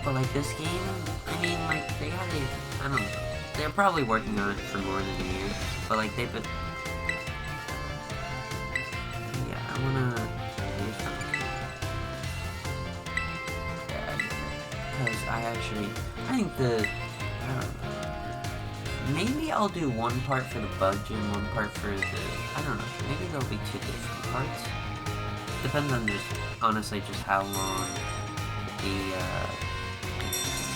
but, like, this game, I mean, like, they had a, I don't know, they're probably working on it for more than a year, but, like, they've been, I wanna do something. Yeah, because I think I don't know. Maybe I'll do one part for the bug gym, one part for I don't know. Maybe there'll be 2 different parts. Depends on honestly, how long can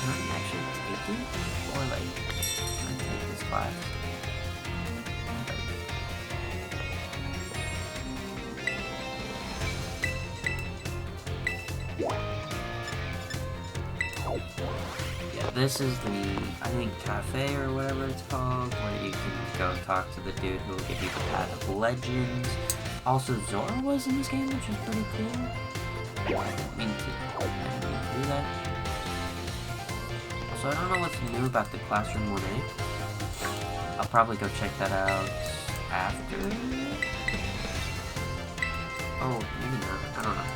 I actually take it? Or like, can I take this class? Yeah, this is the, I think, cafe or whatever it's called, where you can go talk to the dude who will give you the Path of Legends. Also, Zora was in this game, which is pretty cool. I didn't mean to do that. So I don't know what's new about the Classroom 1A. I'll probably go check that out after. Oh, maybe not. I don't know.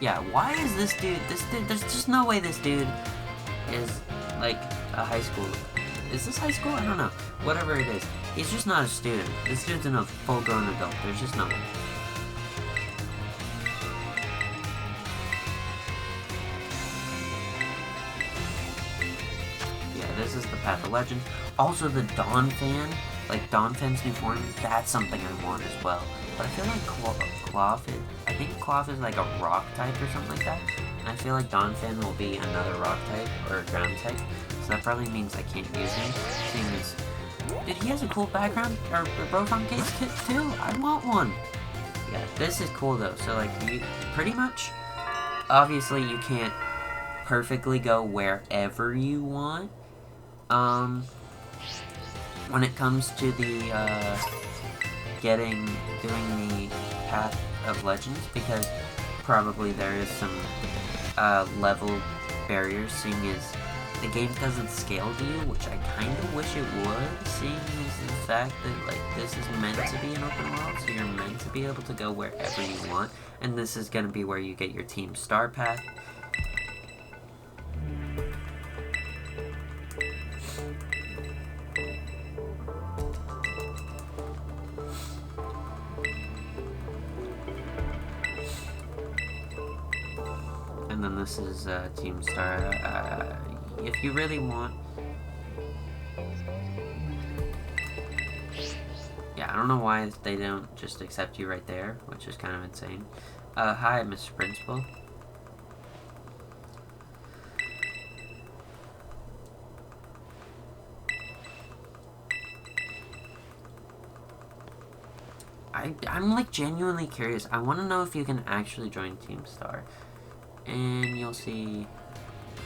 Yeah, why is this dude, there's just no way this dude is, like, a high school. Is this high school? I don't know. Whatever it is. He's just not a student. This dude's a full-grown adult. There's just no way. Yeah, this is the Path of Legends. Also, the Donphan, like, Donphan's new form, that's something I want as well. But I feel like Cloth is like a rock type or something like that. And I feel like Donphan will be another rock type or ground type. So that probably means I can't use him. Seeing as Dude, he has a cool background, or Brothon Gates kit too. I want one. Yeah, this is cool though. So like, you pretty much, obviously you can't perfectly go wherever you want. When it comes to the doing the Path of Legends, because probably there is some level barriers, seeing as the game doesn't scale to you, which I kind of wish it would, seeing as the fact that like this is meant to be an open world, so you're meant to be able to go wherever you want, and this is going to be where you get your Team Star path. And then this is Team Star. If you really want... Yeah, I don't know why they don't just accept you right there, which is kind of insane. Hi, Mr. Principal. I'm like genuinely curious. I want to know if you can actually join Team Star. And you'll see...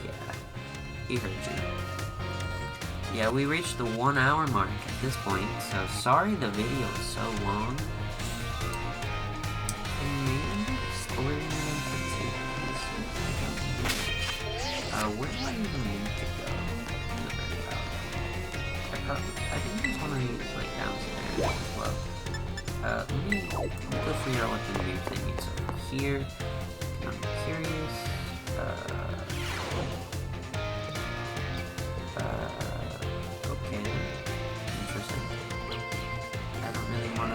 Yeah, he heard you. Yeah, we reached the 1 hour mark at this point, so sorry the video is so long. Where do I even need to go in the video? I think there's one of these like downstairs as well. Let me go figure out what the new thing is over here. I'm curious. Okay. Interesting. I don't really want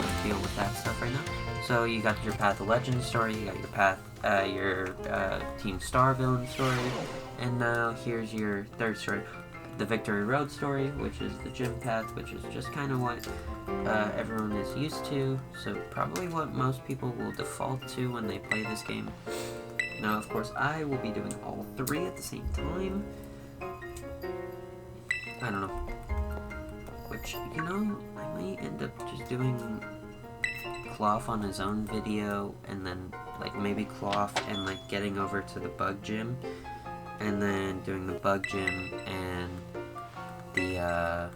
to deal with that stuff right now. So you got your Path of Legends story, you got your Team Star villain story, and now here's your third story, the Victory Road story, which is the gym path, which is just kind of what everyone is used to, so probably what most people will default to when they play this game. Now, of course, I will be doing all three at the same time. I don't know. Which, you know, I might end up just doing Cloth on his own video, and then, like, maybe Cloth and, like, getting over to the bug gym, and then doing the bug gym and the,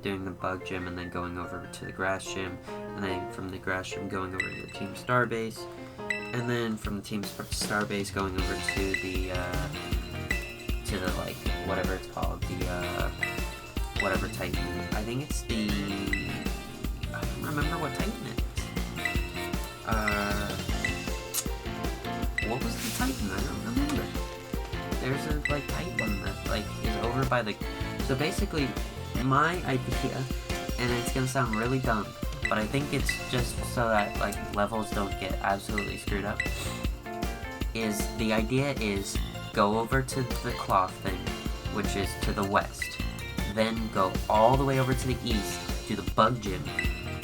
doing the bug gym and then going over to the grass gym, and then from the grass gym going over to the Team Star base, and then from the Team Star base going over to the like, whatever it's called, the, whatever Titan. I think it's the... I don't remember what Titan it is. What was the Titan? I don't remember. There's a, like, Titan that, like, is over by the... So basically, my idea, and it's gonna sound really dumb, but I think it's just so that, like, levels don't get absolutely screwed up, is the idea is go over to the Cloth thing, which is to the west, then go all the way over to the east to the bug gym,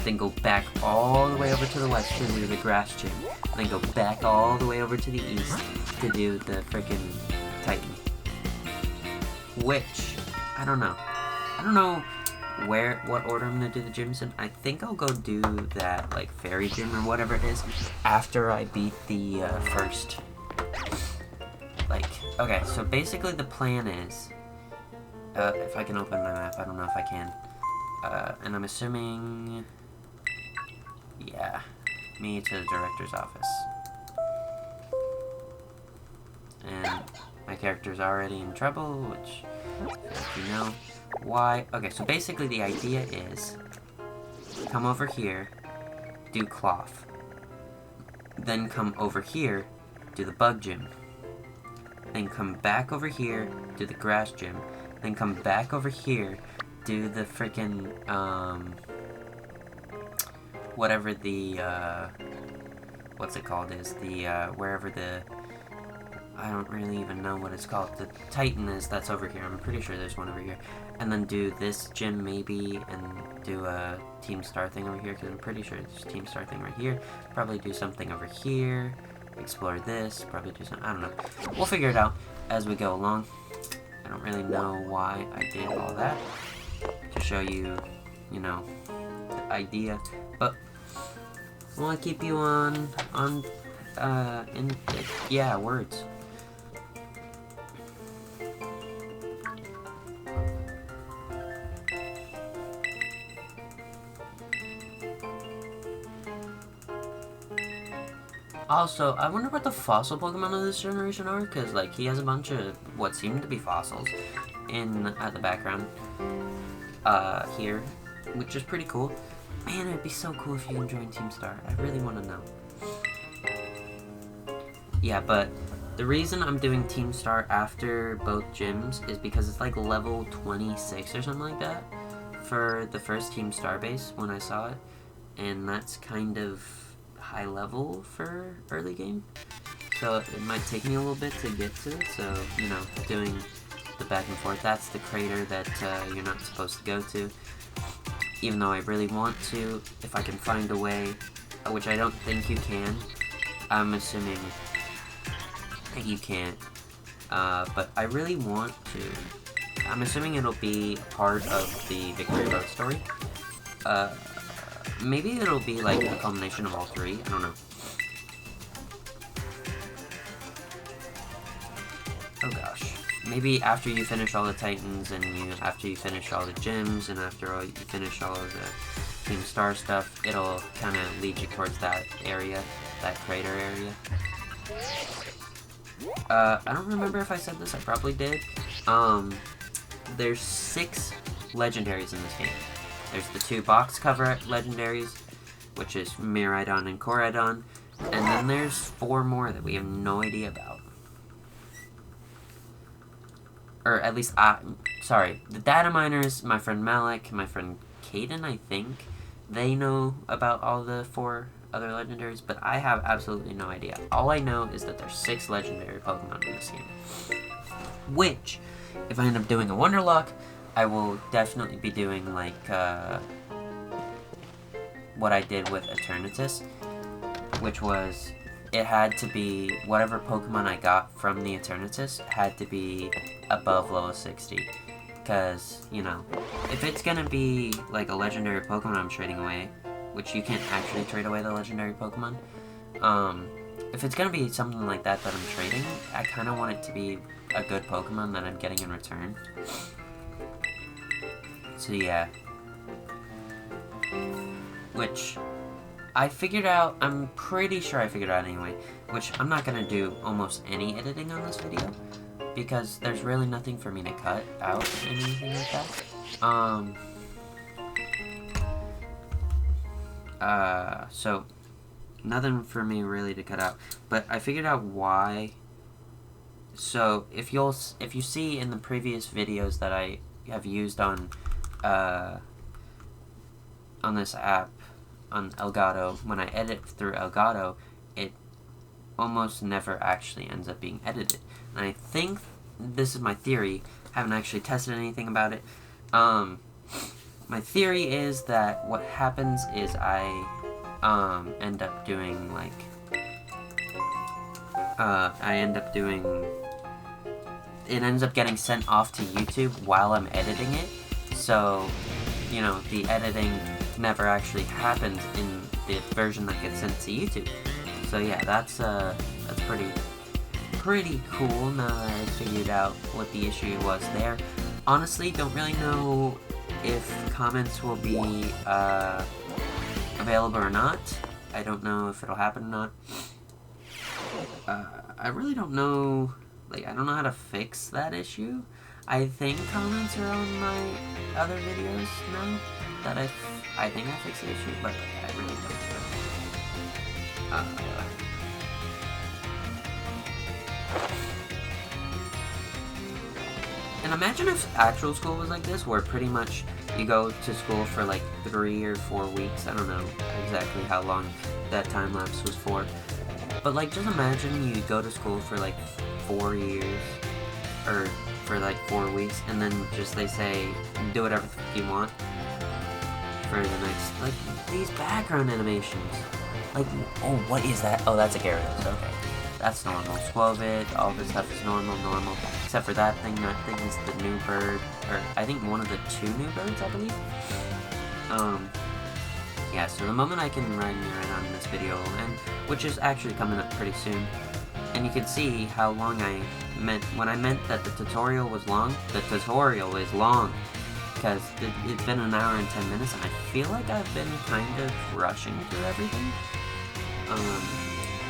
then go back all the way over to the west to do the grass gym, then go back all the way over to the east to do the freaking Titan. Which, I don't know what order I'm gonna do the gyms in. I think I'll go do that, like, fairy gym or whatever it is after I beat the first. Like, okay, so basically the plan is, if I can open my map, I don't know if I can, and I'm assuming, yeah, me to the director's office, and my character's already in trouble, which, if you know why. Okay, so basically the idea is, come over here, do Cloth, then come over here, do the bug gym, then come back over here, do the grass gym, then come back over here, do the frickin', whatever the, what's it called is, the, wherever the, I don't really even know what it's called, the Titan is, that's over here, I'm pretty sure there's one over here, and then do this gym maybe, and do a Team Star thing over here, because I'm pretty sure there's a Team Star thing right here, probably do something over here, explore this, probably do something, I don't know. We'll figure it out as we go along. I don't really know why I did all that, to show you, you know, the idea, but I want to keep you yeah, words. Also, I wonder what the fossil Pokemon of this generation are, because, like, he has a bunch of what seem to be fossils at the background, here, which is pretty cool. Man, it'd be so cool if you can join Team Star. I really want to know. Yeah, but the reason I'm doing Team Star after both gyms is because it's, like, level 26 or something like that for the first Team Star base when I saw it, and that's kind of high level for early game, so it might take me a little bit to get to it, so, you know, doing the back and forth. That's the crater that you're not supposed to go to, even though I really want to, if I can find a way, which I don't think you can. I'm assuming that you can't, but I really want to. I'm assuming it'll be part of the Victory Road story. Maybe it'll be like a combination of all three. I don't know. Oh gosh. Maybe after you finish all the Titans, and after you finish all the gyms, and after you finish all of the Team Star stuff, it'll kind of lead you towards that area, that crater area. I don't remember if I said this. I probably did. There's 6 legendaries in this game. There's the 2 box cover legendaries, which is Miraidon and Koraidon, and then there's 4 more that we have no idea about. Or at least, sorry, the data miners, my friend Malik, my friend Caden, I think, they know about all the 4 other legendaries, but I have absolutely no idea. All I know is that there's 6 legendary Pokemon in this game. Which, if I end up doing a Wonderlock, I will definitely be doing, like, what I did with Eternatus, which was, it had to be, whatever Pokemon I got from the Eternatus had to be above level 60, because, you know, if it's gonna be, like, a legendary Pokemon I'm trading away, which you can't actually trade away the legendary Pokemon, if it's gonna be something like that I'm trading, I kind of want it to be a good Pokemon that I'm getting in return. So yeah, which I figured out, I'm pretty sure I figured out anyway, which I'm not going to do almost any editing on this video, because there's really nothing for me to cut out anything like that. So nothing for me really to cut out, but I figured out why. So if you see in the previous videos that I have used on this app, on Elgato, when I edit through Elgato, it almost never actually ends up being edited. And I think, this is my theory, haven't actually tested anything about it, my theory is that what happens is I end up doing, like, it ends up getting sent off to YouTube while I'm editing it, so, you know, the editing never actually happens in the version that gets sent to YouTube. So yeah, that's pretty cool now that I figured out what the issue was there. Honestly, don't really know if comments will be available or not. I don't know if it'll happen or not. I really don't know, like, I don't know how to fix that issue. I think comments are on my other videos now, that I think I fixed the issue, but I really don't. And imagine if actual school was like this, where pretty much you go to school for like 3 or 4 weeks. I don't know exactly how long that time lapse was for. But like, just imagine you go to school for like 4 years, or for like 4 weeks, and then just they say, do whatever you want for the next, like, these background animations. Like, oh, what is that? Oh, that's a Gyarados, okay. That's normal. Squovit, all this stuff is normal. Except for that thing. That thing is the new bird. Or, I think one of the 2 new birds, I believe. Yeah, so the moment I can ride Miraidon in this video will end, which is actually coming up pretty soon. And you can see how long I meant, when I meant that the tutorial was long, the tutorial is long. Because it's been an hour and 10 minutes, and I feel like I've been kind of rushing through everything.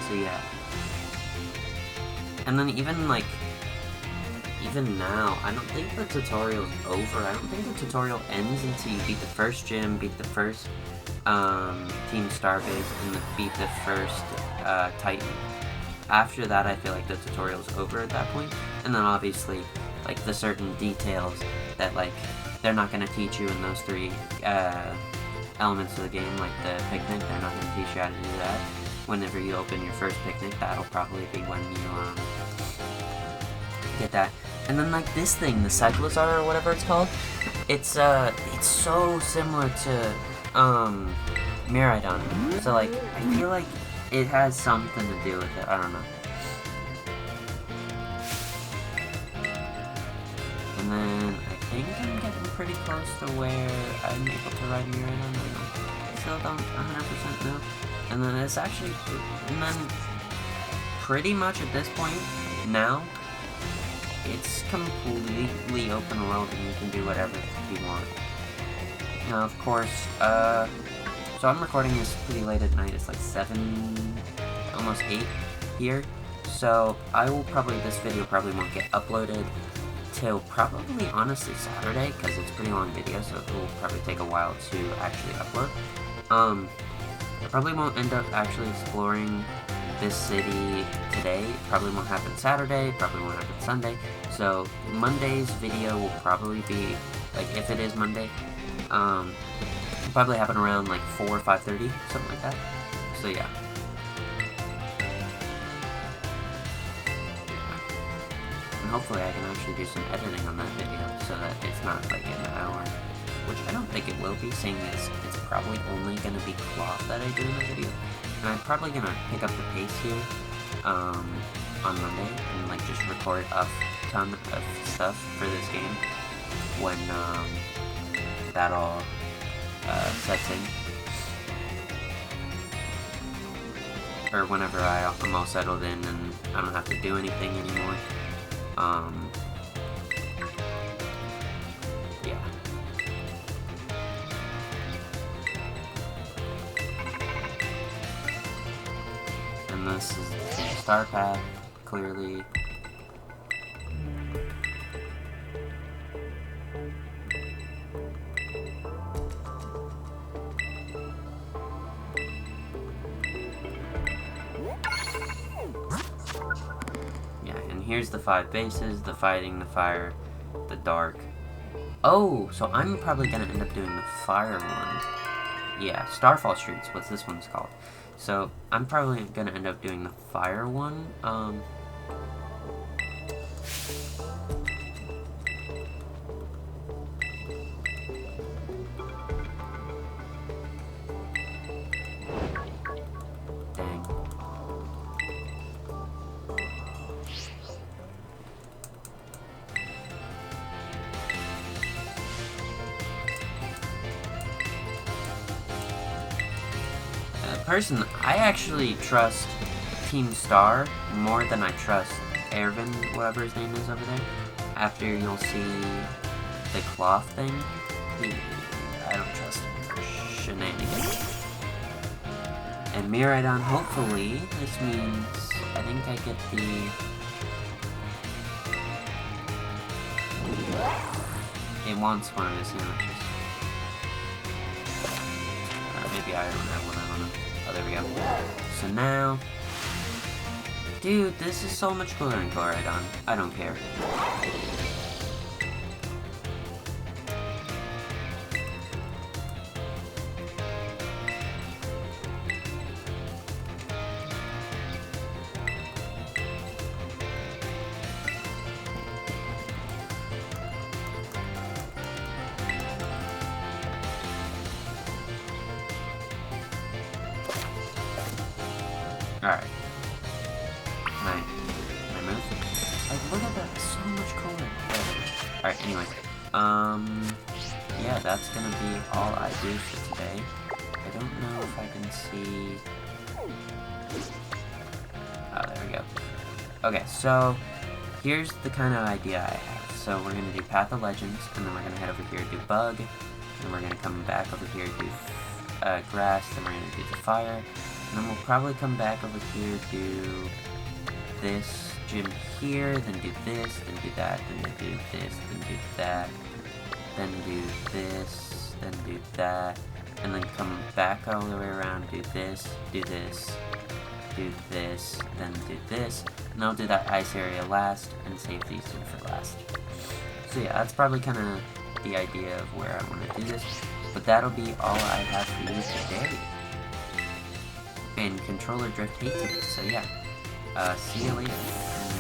So yeah. And then even now, I don't think the tutorial's over. I don't think the tutorial ends until you beat the first gym, beat the first Team Starbase, and beat the first Titan. After that, I feel like the tutorial's over at that point. And then obviously, like, the certain details that, like, they're not going to teach you in those 3 elements of the game, like the picnic. They're not going to teach you how to do that. Whenever you open your first picnic, that'll probably be when you get that. And then, like, this thing, the Cyclizar or whatever it's called, it's so similar to Miraidon. So, like, I feel like it has something to do with it. I don't know. And then I think I'm getting pretty close to where I'm able to ride Miraidon. I still don't 100% know. And then it's actually, and then pretty much at this point now, it's completely open world and you can do whatever you want. Now, of course, so I'm recording this pretty late at night. It's like 7, almost 8 here. So I will this video probably won't get uploaded till probably, honestly, Saturday, because it's a pretty long video, so it will probably take a while to actually upload. I probably won't end up actually exploring this city today. It probably won't happen Saturday, probably won't happen Sunday. So Monday's video will probably be, like, if it is Monday, it'll probably happen around like 4 or 5:30, something like that. So yeah. And hopefully I can actually do some editing on that video so that it's not like an hour. Which I don't think it will be, seeing as it's probably only going to be cloth that I do in the video. And I'm probably going to pick up the pace here on Monday and like just record a ton of stuff for this game when that all sets in. Or whenever I'm all settled in and I don't have to do anything anymore. Yeah. And this is the star path, clearly. Yeah, and here's the 5 bases: the fighting, the fire, the dark. Oh, so I'm probably gonna end up doing the fire one. Yeah, Starfall Streets, what's this one's called. So I'm probably gonna end up doing the fire one. Dang. I actually trust Team Star more than I trust Ervin, whatever his name is over there. After you'll see the cloth thing, I don't trust him for shenanigans. And Miraidon, hopefully, this means I think I get the... It wants one of his sandwiches. Maybe I don't have one, I don't know. Oh, there we go. So now... Dude, this is so much cooler than Koraidon. I don't care. Alright. Can I move? Like, look at that, it's so much cooler. Alright, anyway. Yeah, that's gonna be all I do for today. I don't know if I can see... Oh, there we go. Okay, so here's the kind of idea I have. So we're gonna do Path of Legends, and then we're gonna head over here do Bug, and we're gonna come back over here do Grass, then we're gonna do the Fire, and then we'll probably come back over here do this gym here, then do this, then do that, then do this, then do that, then do this, then do that, and then come back all the way around, do this, do this, do this, then do this, and I'll do that ice area last, and save these two for last. So yeah, that's probably kind of the idea of where I want to do this, but that'll be all I have for you today. And Controller Drift hates it, so yeah, see you later.